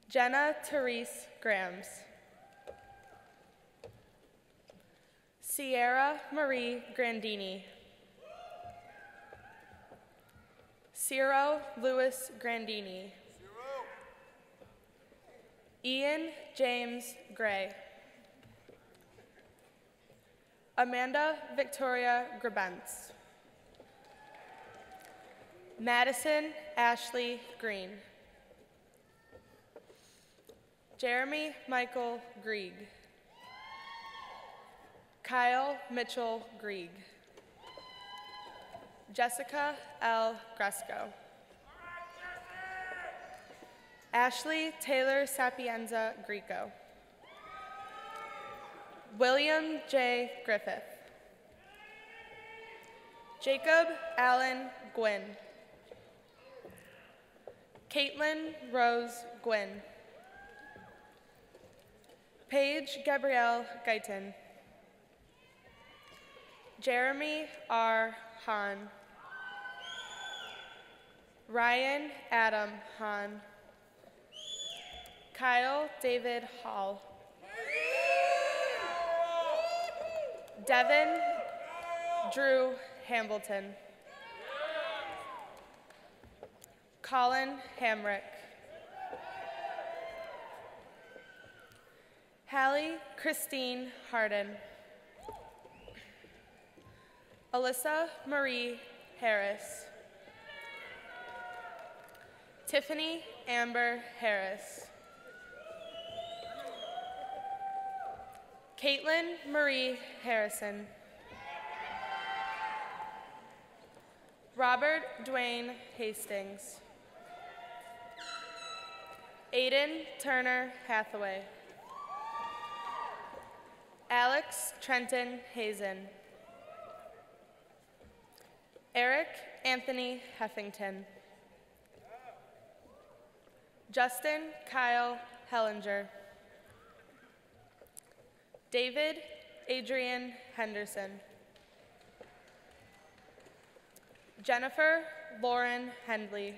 Jenna Therese Grams. Sierra Marie Grandini. Ciro Louis Grandini. Ian James Gray. Amanda Victoria Grabentz. Madison Ashley Green. Jeremy Michael Grieg. Kyle Mitchell Grieg. Jessica L. Gresco. Ashley Taylor Sapienza Greco. William J. Griffith. Jacob Allen Gwynn. Caitlin Rose Gwynn. Paige Gabrielle Guyton. Jeremy R. Hahn. Ryan Adam Hahn. Kyle David Hall. Devin Drew Hambleton. Colin Hamrick. Hallie Christine Harden. Alyssa Marie Harris. Tiffany Amber Harris. Caitlin Marie Harrison. Robert Dwayne Hastings. Aiden Turner Hathaway. Alex Trenton Hazen. Eric Anthony Heffington. Justin Kyle Hellinger. David Adrian Henderson. Jennifer Lauren Hendley.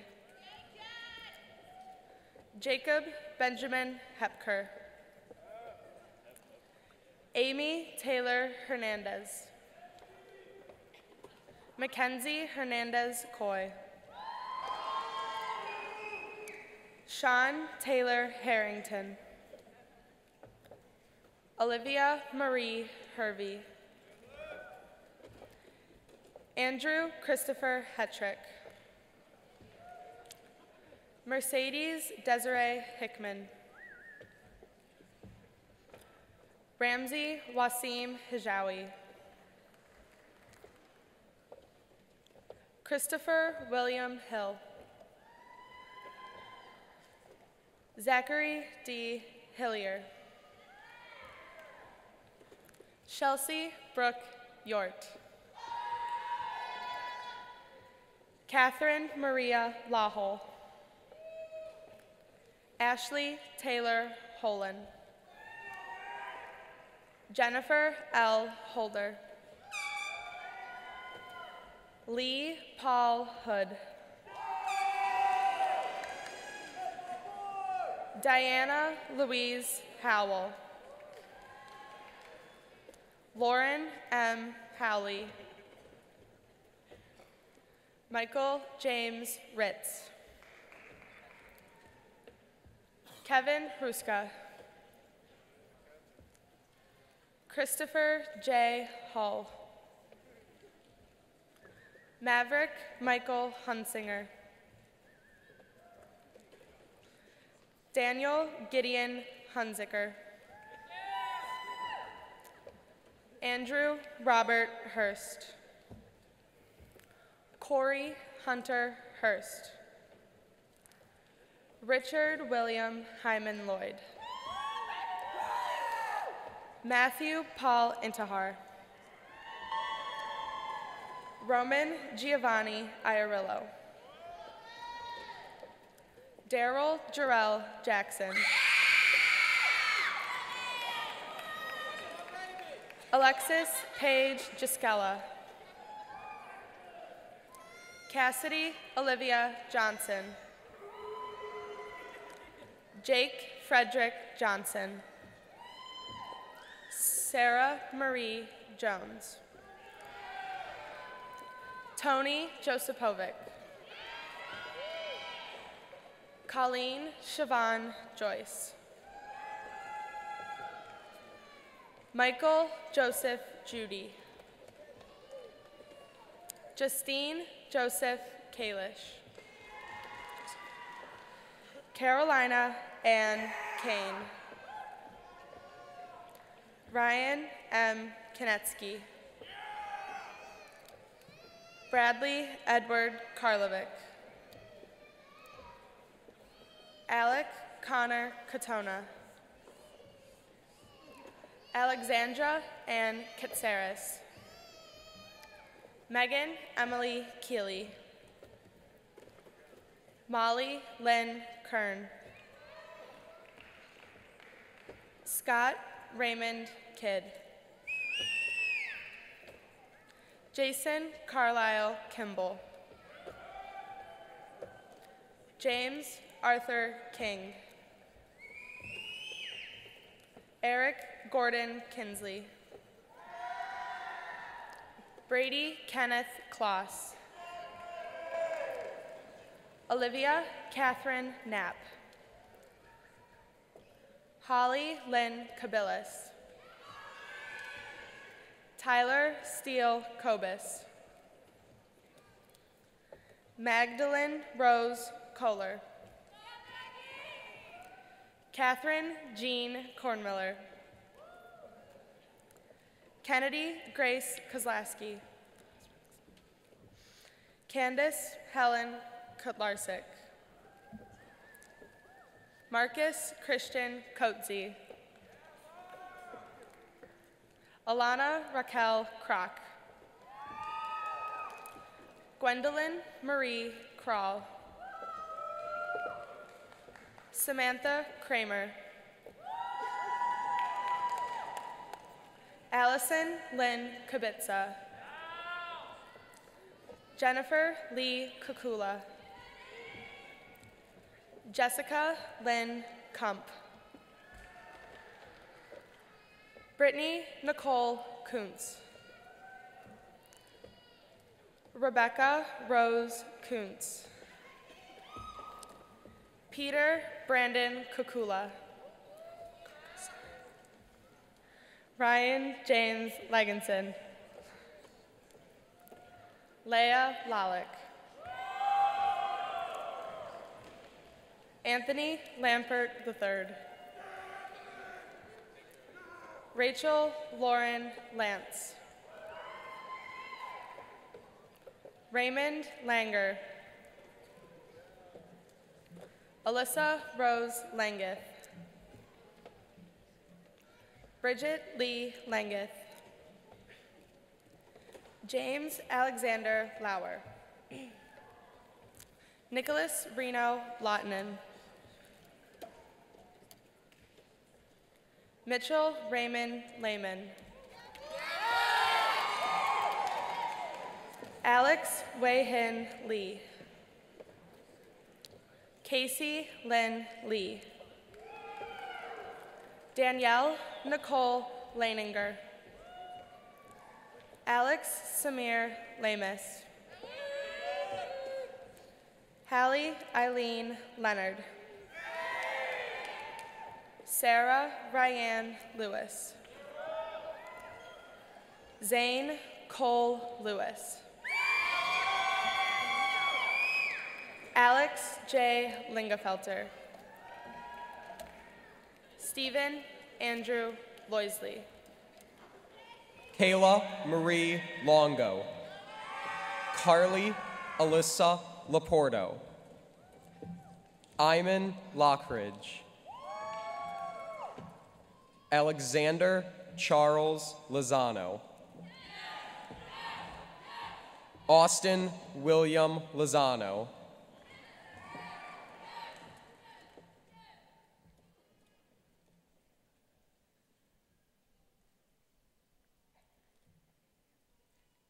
Jacob Benjamin Hepker. Amy Taylor Hernandez. Mackenzie Hernandez Coy. Sean Taylor Harrington. Olivia Marie Hervey. Andrew Christopher Hetrick. Mercedes Desiree Hickman. Ramsey Wasim Hijawi. Christopher William Hill. Zachary D. Hillier. Chelsea Brooke Yort. Catherine Maria Lahol. Ashley Taylor Holen. Jennifer L. Holder. Lee Paul Hood. Diana Louise Howell. Lauren M. Howley. Michael James Ritz. Kevin Hruska. Christopher J. Hull. Maverick Michael Hunsinger. Daniel Gideon Hunziker. Andrew Robert Hurst. Corey Hunter Hurst. Richard William Hyman Lloyd. Matthew Paul Intihar. Roman Giovanni Iorillo. Daryl Jarrell Jackson. Alexis Paige Giskella. Cassidy Olivia Johnson. Jake Frederick Johnson. Sarah Marie Jones. Tony Josipovic. Colleen Siobhan Joyce. Michael Joseph Judy. Justine Joseph Kalish. Carolina Ann Kane. Ryan M. Konetsky. Bradley Edward Karlovic. Alec Connor Katona. Alexandra Ann Katsaris. Megan Emily Keeley. Molly Lynn Kern. Scott Raymond Kidd. Jason Carlisle Kimball. James Arthur King. Eric Gordon Kinsley. Brady Kenneth Kloss. Olivia Catherine Knapp. Holly Lynn Kabilis. Tyler Steele Kobus. Magdalene Rose Kohler. Catherine Jean Kornmiller. Kennedy Grace Kozlowski. Candace Helen Kutlarsik. Marcus Christian Coetzee. Alana Raquel Kroc. Gwendolyn Marie Krall. Samantha Kramer. Allison Lynn Kibitza. Jennifer Lee Kukula. Jessica Lynn Kump. Brittany Nicole Kuntz. Rebecca Rose Kuntz. Peter Brandon Kukula. Ryan James Leginson. Leah Lalick. Anthony Lampert III. Rachel Lauren Lance. Raymond Langer. Alyssa Rose Langeth. Bridget Lee Langeth. James Alexander Lauer. Nicholas Reno Lottinen. Mitchell Raymond Lehman. Alex Wei-Hin Lee. Casey Lynn Lee. Danielle Nicole Leininger. Alex Samir Lamus. Hallie Eileen Leonard. Sarah Ryan Lewis. Zane Cole Lewis. Alex J. Lingefelter. Stephen Andrew Loisley. Kayla Marie Longo. Carly Alyssa Laporto. Iman Lockridge. Alexander Charles Lozano. Austin William Lozano.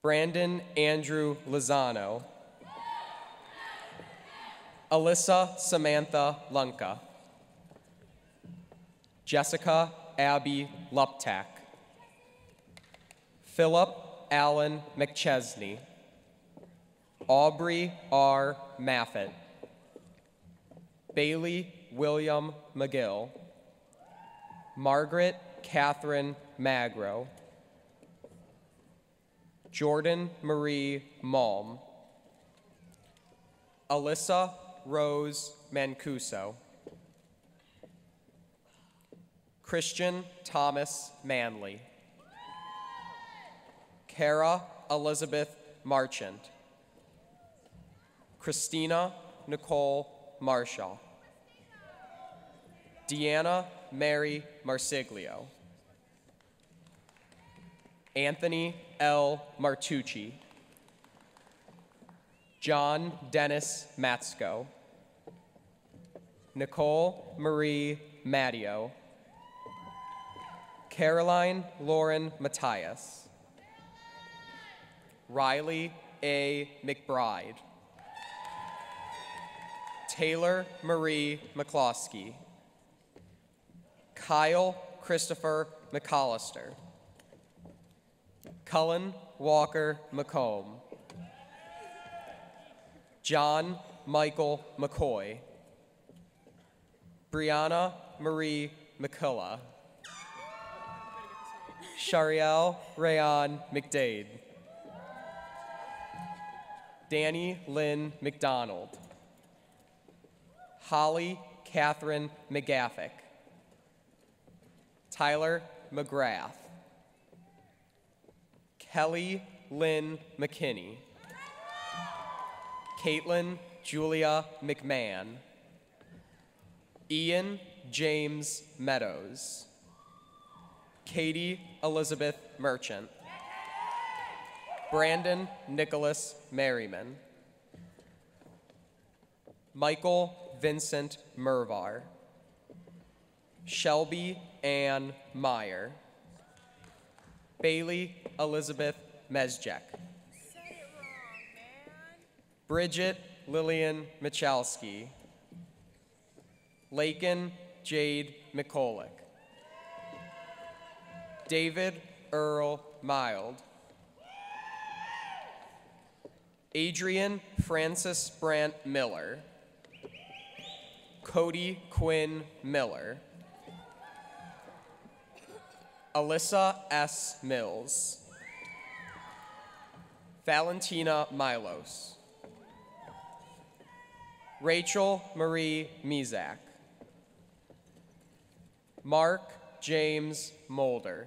Brandon Andrew Lozano. Alyssa Samantha Lunka. Jessica Abby Luptak. Philip Allen McChesney. Aubrey R. Maffett. Bailey William McGill. Margaret Catherine Magro. Jordan Marie Malm. Alyssa Rose Mancuso. Christian Thomas Manley. Kara Elizabeth Marchant. Christina Nicole Marshall. Deanna Mary Marsiglio. Anthony L. Martucci. John Dennis Matsko. Nicole Marie Mattio. Caroline Lauren Matthias. Riley A. McBride. Taylor Marie McCloskey. Kyle Christopher McCollister. Cullen Walker McComb. John Michael McCoy. Brianna Marie McCullough. Shariel Rayon McDade. Danny Lynn McDonald. Holly Catherine McGaffick. Tyler McGrath. Kelly Lynn McKinney. Caitlin Julia McMahon. Ian James Meadows. Katie Elizabeth Merchant. Brandon Nicholas Merriman. Michael Vincent Mervar. Shelby Ann Meyer. Bailey Elizabeth Mezjek. Bridget Lillian Michalski. Lakin Jade McColick. David Earl Mild. Adrian Francis Brandt Miller. Cody Quinn Miller. Alyssa S. Mills. Valentina Milos. Rachel Marie Mizak. Mark James Mulder.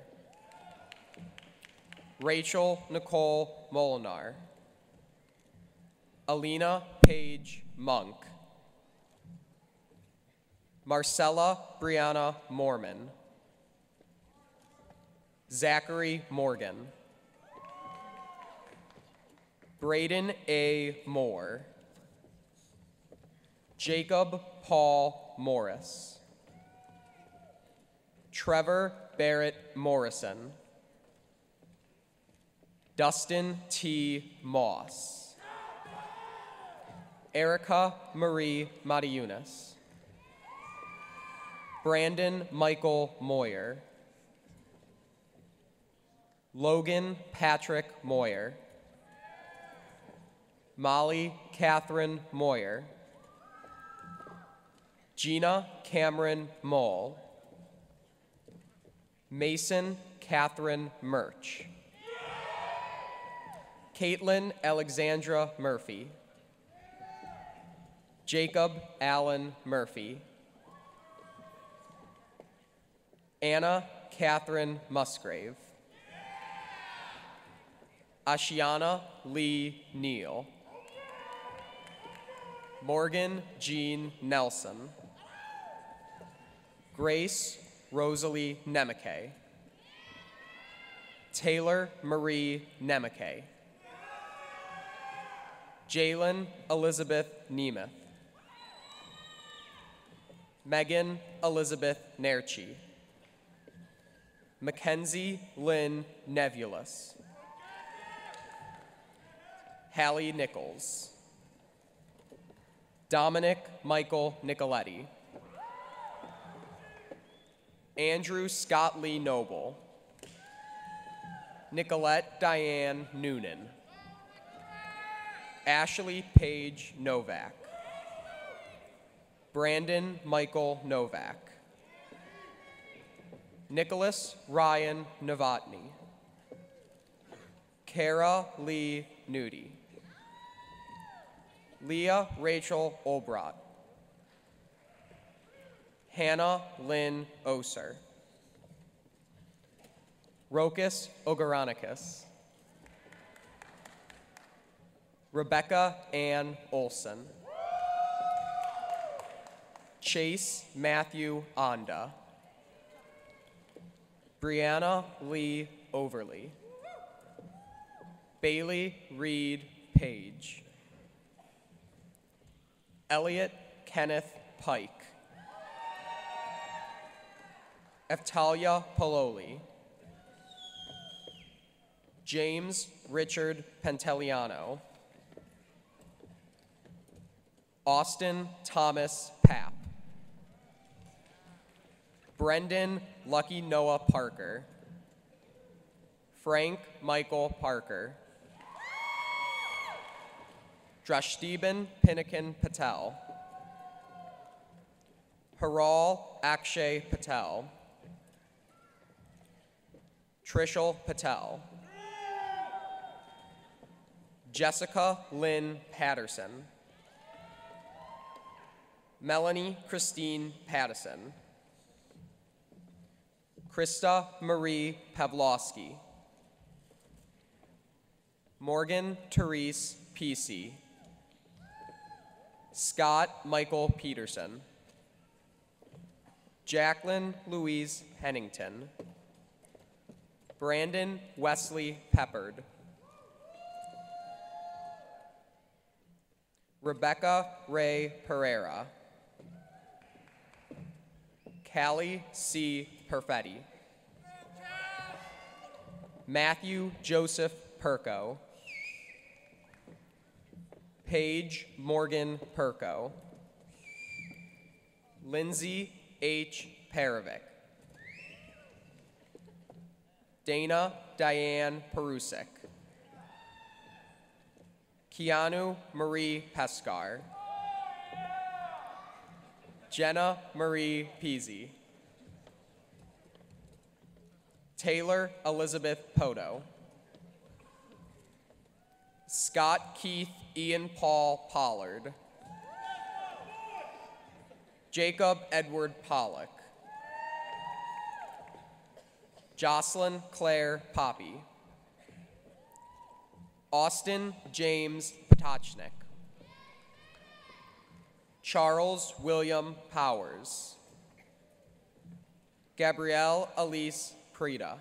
Rachel Nicole Molinar. Alina Paige Monk. Marcella Brianna Mormon. Zachary Morgan. Braden A. Moore. Jacob Paul Morris. Trevor Barrett Morrison. Dustin T. Moss. Erica Marie Matiunas. Brandon Michael Moyer. Logan Patrick Moyer. Molly Catherine Moyer. Gina Cameron Moll. Mason Catherine Murch. Caitlin Alexandra Murphy. Jacob Allen Murphy. Anna Catherine Musgrave. Ashiana Lee Neal. Morgan Jean Nelson. Grace Rosalie Nemeke. Taylor Marie Nemeke. Jalen Elizabeth Nemeth. Megan Elizabeth Nerchi. Mackenzie Lynn Nevulus. Hallie Nichols. Dominic Michael Nicoletti. Andrew Scott Lee Noble. Nicolette Diane Noonan. Ashley Paige Novak. Brandon Michael Novak. Nicholas Ryan Novotny. Kara Lee Nudie. Leah Rachel Olbrot. Hannah Lynn Oser. Rokas Ogoranicus. Rebecca Ann Olson. Chase Matthew Onda. Brianna Lee Overly. Bailey Reed Page. Elliot Kenneth Pike. Eftalia Paloli. James Richard Panteliano. Austin Thomas Papp. Brendan Lucky Noah Parker. Frank Michael Parker. Drashtiban Pinakin Patel. Haral Akshay Patel. Trishul Patel. Jessica Lynn Patterson. Melanie Christine Pattison. Krista Marie Pavlovsky. Morgan Therese Pesey. Scott Michael Peterson. Jacqueline Louise Hennington. Brandon Wesley Peppard. Rebecca Ray Pereira. Callie C. Perfetti. Matthew Joseph Perko. Paige Morgan Perko. Lindsay H. Perovic. Dana Diane Perusik. Keanu Marie Pescar. Jenna Marie Peasy. Taylor Elizabeth Poto. Scott Keith Ian Paul Pollard. Jacob Edward Pollock. Jocelyn Claire Poppy. Austin James Potocnik. Charles William Powers. Gabrielle Elise Prida.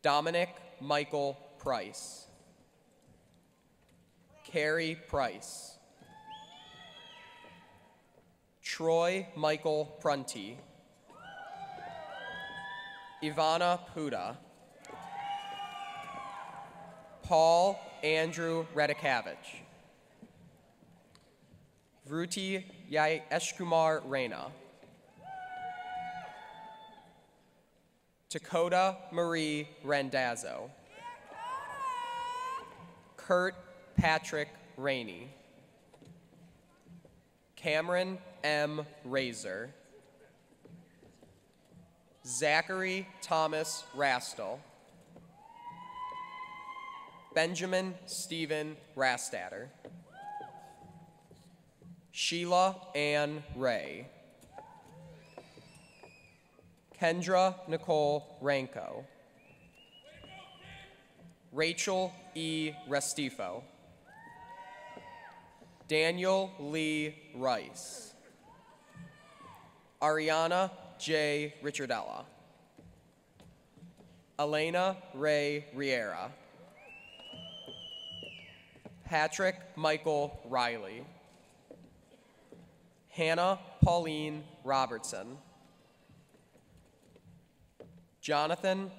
Dominic Michael Price. Carrie Price. Troy Michael Prunty. Ivana Puda. Paul Andrew Radikavich. Vruti Yeshkumar Reina. Dakota Marie Randazzo. Kurt Patrick Rainey. Cameron M. Razor. Zachary Thomas Rastel. Benjamin Stephen Rastatter. Sheila Ann Ray. Kendra Nicole Ranko. Rachel E. Restifo. Daniel Lee Rice. Ariana J. Richardella. Elena Ray Riera. Patrick Michael Riley. Hannah Pauline Robertson. Jonathan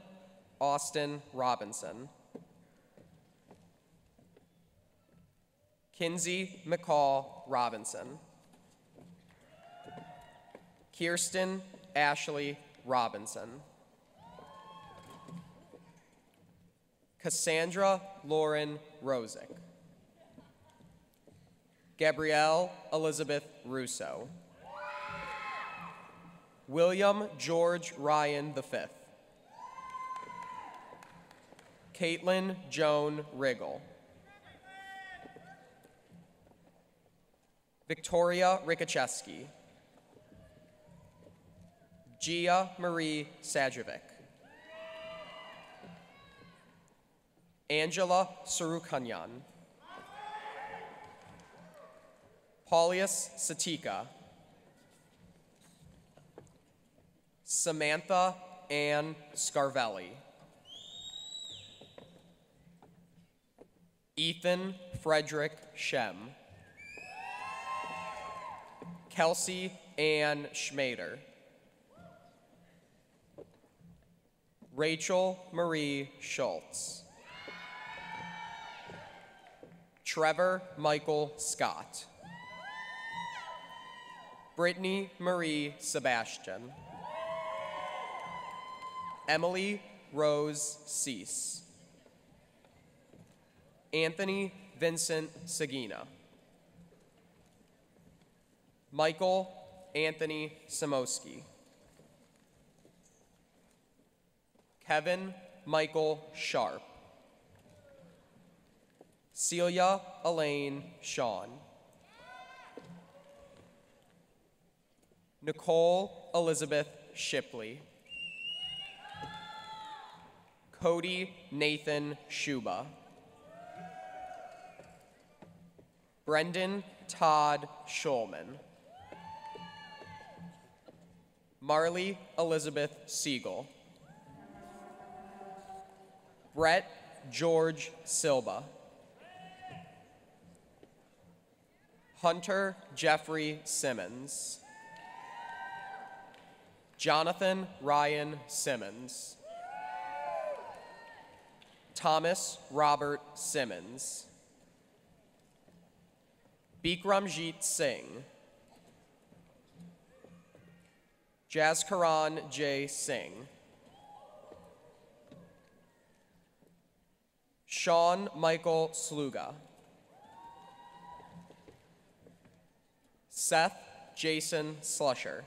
Austin Robinson. Kinsey McCall Robinson. Kirsten Ashley Robinson. Cassandra Lauren Rosick. Gabrielle Elizabeth Russo. William George Ryan V. Caitlin Joan Riggle. Victoria Rikacheski. Gia Marie Sajovic. Angela Sarukanyan. Paulius Satika. Samantha Ann Scarvelli. Ethan Frederick Shem. Kelsey Ann Schmader. Rachel Marie Schultz. Trevor Michael Scott. Brittany Marie Sebastian. Emily Rose Cease. Anthony Vincent Sagina. Michael Anthony Samoski. Kevin Michael Sharp. Celia Elaine Shawn. Nicole Elizabeth Shipley. Cody Nathan Shuba. Brendan Todd Schulman. Marley Elizabeth Siegel. Brett George Silva. Hunter Jeffrey Simmons. Jonathan Ryan Simmons. Thomas Robert Simmons. Bikramjit Singh. Jazkaran J. Singh. Sean Michael Sluga. Seth Jason Slusher.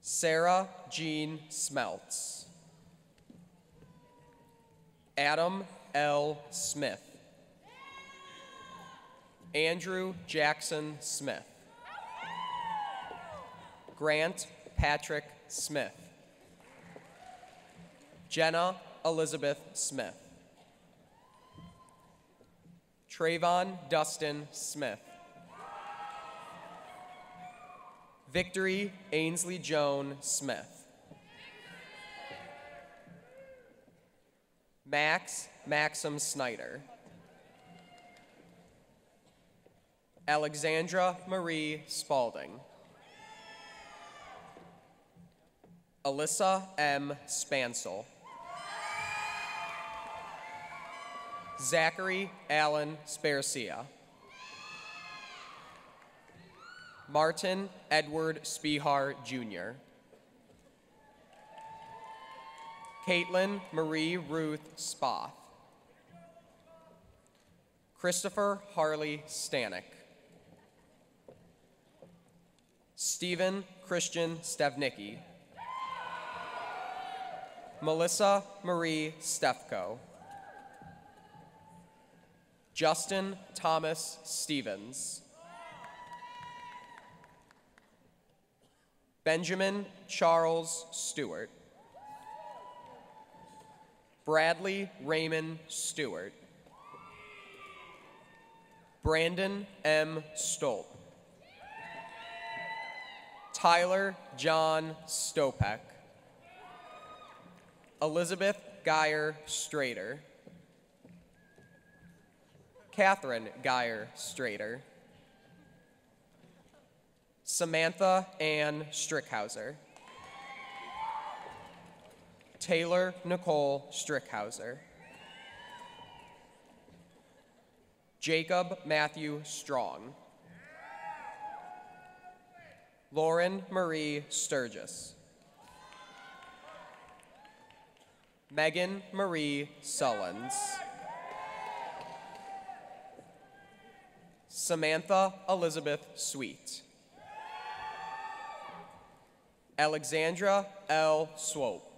Sarah Jean Smeltz. Adam L. Smith. Andrew Jackson Smith. Grant Patrick Smith. Jenna Elizabeth Smith. Trayvon Dustin Smith. Victory Ainsley Joan Smith. Max Maxim Snyder. Alexandra Marie Spalding. Alyssa M. Spansel. Zachary Allen Sparcia. Martin Edward Spihar, Jr. Caitlin Marie Ruth Spoth. Christopher Harley Stanek. Stephen Christian Stevnicki. Melissa Marie Stefko. Justin Thomas Stevens. Benjamin Charles Stewart. Bradley Raymond Stewart. Brandon M. Stolp. Tyler John Stopek. Elizabeth Geyer Strader. Catherine Geyer Strader. Samantha Ann Strickhauser. Taylor Nicole Strickhauser. Jacob Matthew Strong. Lauren Marie Sturgis. Megan Marie Sullins. Samantha Elizabeth Sweet. Alexandra L. Swope.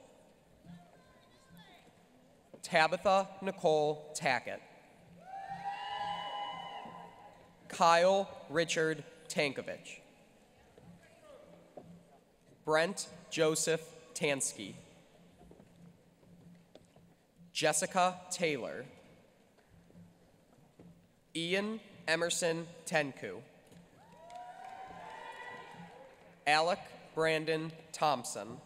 Tabitha Nicole Tackett. Kyle Richard Tankovich. Brent Joseph Tansky. Jessica Taylor. Ian Emerson Tenku. Alec Brandon Thompson.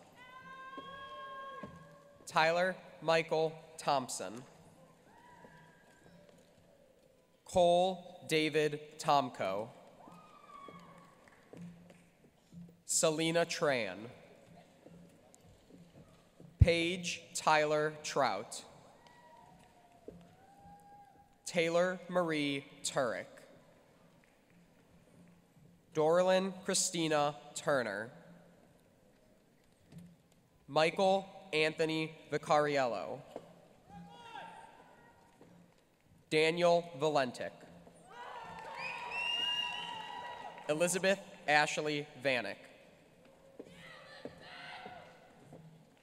Tyler Michael Thompson. Cole David Tomko. Selena Tran. Paige Tyler Trout. Taylor Marie Turek. Dorlin Christina Turner. Michael Anthony Vicariello. Daniel Valentic. Elizabeth Ashley Vanek.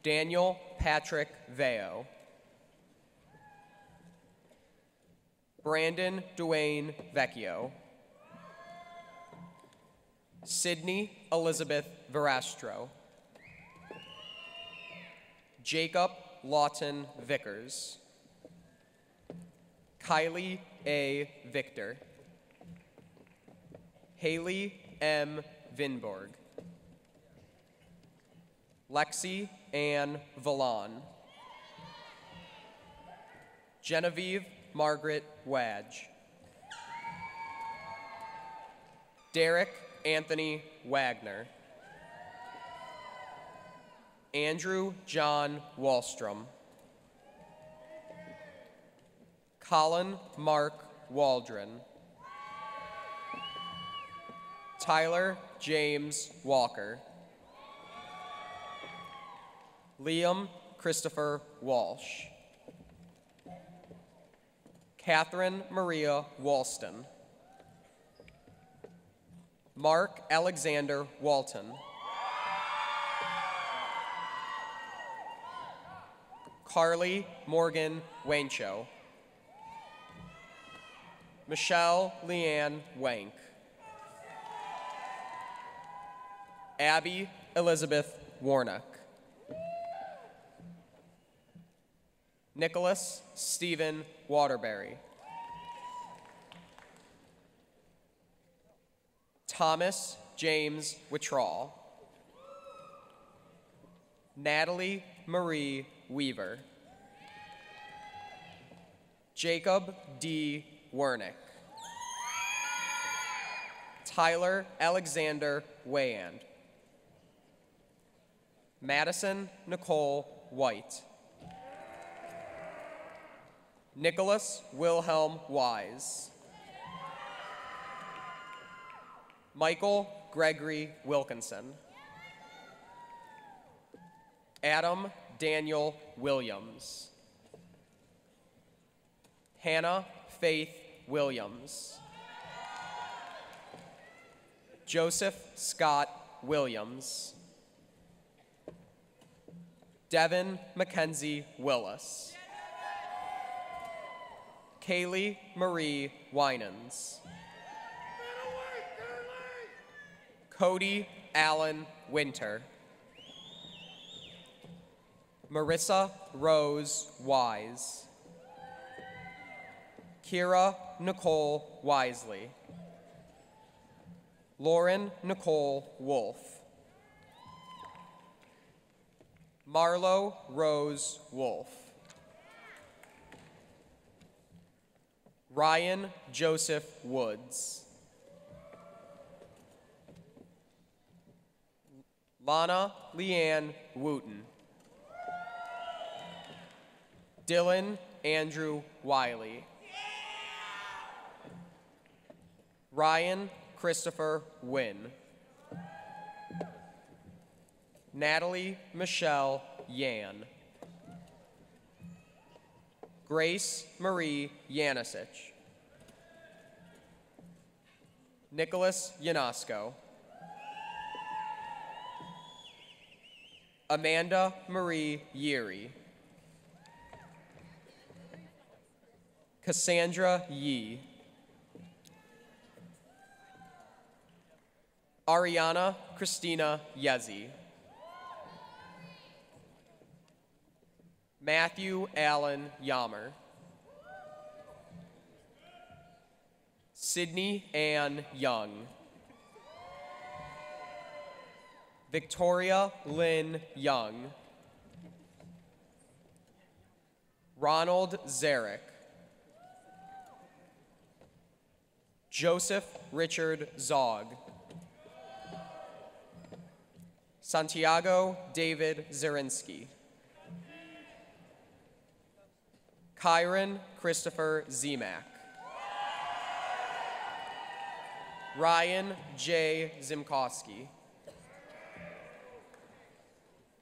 Daniel Patrick Veo. Brandon Duane Vecchio. Sydney Elizabeth Verastro. Jacob Lawton Vickers. Kylie A. Victor. Haley M. Vinborg. Lexi Ann Vallon. Genevieve Margaret Wadge. Derek Anthony Wagner. Andrew John Wallstrom. Colin Mark Waldron. Tyler James Walker. Liam Christopher Walsh. Catherine Maria Walston. Mark Alexander Walton. Carly Morgan Waincho. Michelle Leanne Wank. Abby Elizabeth Warnock. Nicholas Stephen Waterbury. Thomas James Wittrall. Natalie Marie Weaver. Jacob D. Wernick. Tyler Alexander Wayand. Madison Nicole White. Nicholas Wilhelm Wise. Michael Gregory Wilkinson. Adam Daniel Williams. Hannah Faith Williams. Joseph Scott Williams. Devin Mackenzie Willis. Kaylee Marie Winans. Cody Allen Winter. Marissa Rose Wise. Kira Nicole Wisely. Lauren Nicole Wolf. Marlo Rose Wolf. Ryan Joseph Woods. Lana Leanne Wooten. Dylan Andrew Wiley. Ryan Christopher Wynn. Natalie Michelle Yan. Grace Marie Yanisich. Nicholas Yanosko. Amanda Marie Yeary. Cassandra Yee. Ariana Christina Yezi. Matthew Allen Yammer. Sydney Ann Young. Victoria Lynn Young. Ronald Zarek. Joseph Richard Zog. Santiago David Zarinsky. Kyron Christopher Zemak. Ryan J. Zimkowski.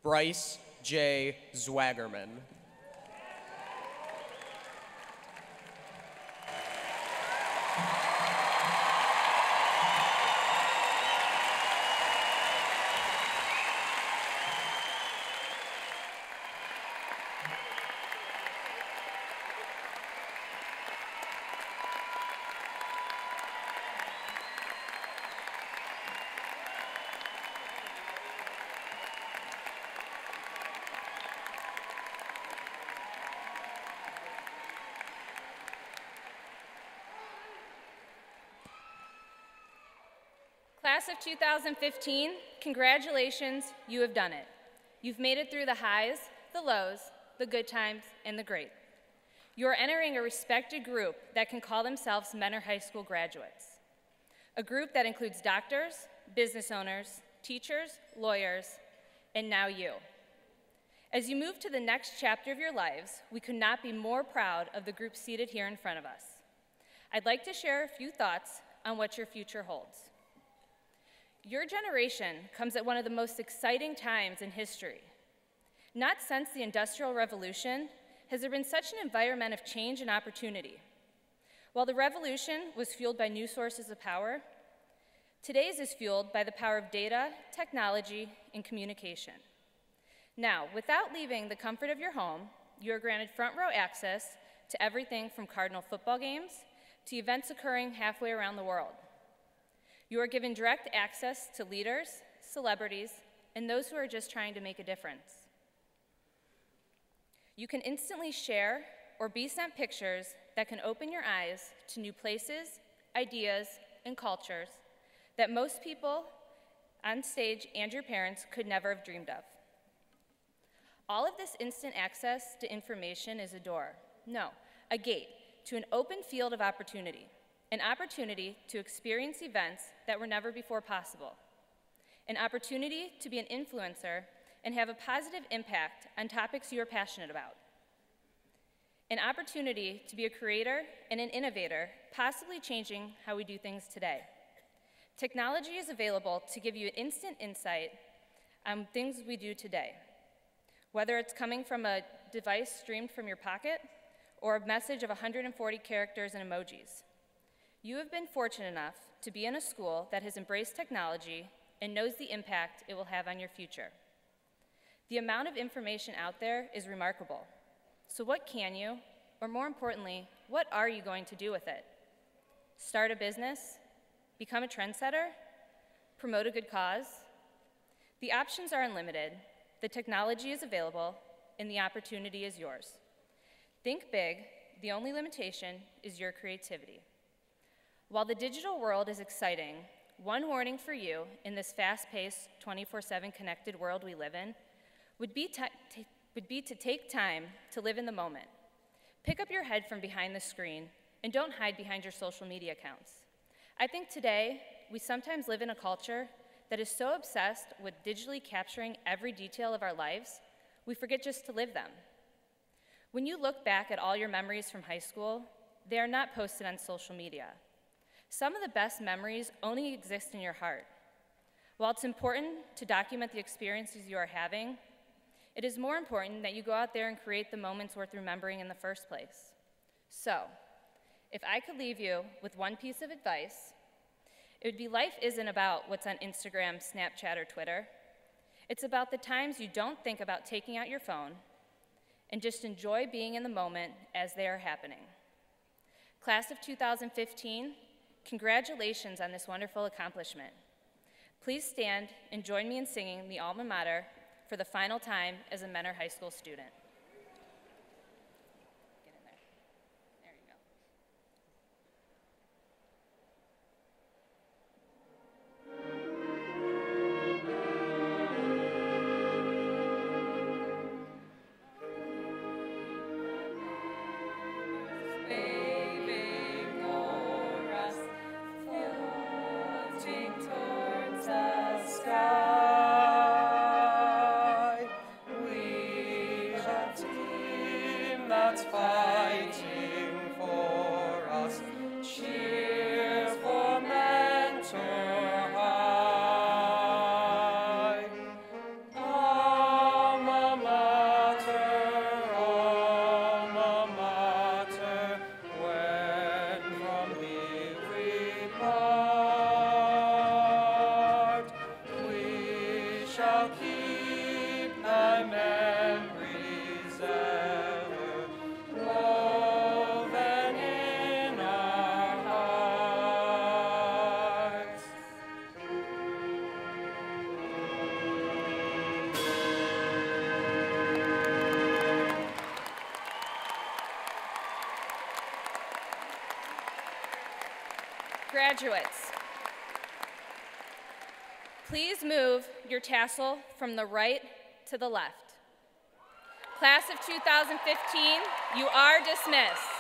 Bryce J. Zwagerman. Class of 2015, congratulations, you have done it. You've made it through the highs, the lows, the good times, and the great. You are entering a respected group that can call themselves Mentor High School graduates. A group that includes doctors, business owners, teachers, lawyers, and now you. As you move to the next chapter of your lives, we could not be more proud of the group seated here in front of us. I'd like to share a few thoughts on what your future holds. Your generation comes at one of the most exciting times in history. Not since the Industrial Revolution has there been such an environment of change and opportunity. While the revolution was fueled by new sources of power, today's is fueled by the power of data, technology, and communication. Now, without leaving the comfort of your home, you are granted front row access to everything from Cardinal football games to events occurring halfway around the world. You are given direct access to leaders, celebrities, and those who are just trying to make a difference. You can instantly share or be sent pictures that can open your eyes to new places, ideas, and cultures that most people on stage and your parents could never have dreamed of. All of this instant access to information is a door, no, a gate to an open field of opportunity, an opportunity to experience events that were never before possible, an opportunity to be an influencer and have a positive impact on topics you are passionate about, an opportunity to be a creator and an innovator, possibly changing how we do things today. Technology is available to give you an instant insight on things we do today, whether it's coming from a device streamed from your pocket or a message of 140 characters and emojis. You have been fortunate enough to be in a school that has embraced technology and knows the impact it will have on your future. The amount of information out there is remarkable. So what can you, or more importantly, what are you going to do with it? Start a business? Become a trendsetter? Promote a good cause? The options are unlimited, the technology is available, and the opportunity is yours. Think big, the only limitation is your creativity. While the digital world is exciting, one warning for you in this fast-paced, 24/7 connected world we live in would be to take time to live in the moment. Pick up your head from behind the screen and don't hide behind your social media accounts. I think today we sometimes live in a culture that is so obsessed with digitally capturing every detail of our lives, we forget just to live them. When you look back at all your memories from high school, they are not posted on social media. Some of the best memories only exist in your heart. While it's important to document the experiences you are having, it is more important that you go out there and create the moments worth remembering in the first place. So, if I could leave you with one piece of advice, it would be life isn't about what's on Instagram, Snapchat, or Twitter. It's about the times you don't think about taking out your phone and just enjoy being in the moment as they are happening. Class of 2015, congratulations on this wonderful accomplishment. Please stand and join me in singing the alma mater for the final time as a Mentor High School student. Get in there. There you go. Waving o'er us, floating towards the sky. We are a team that's fighting for us. Cheer for Mentor High. Alma mater, when from thee we part, we shall keep thy memories ever woven in our hearts. Graduates, please move your tassel from the right to the left. Class of 2015, you are dismissed.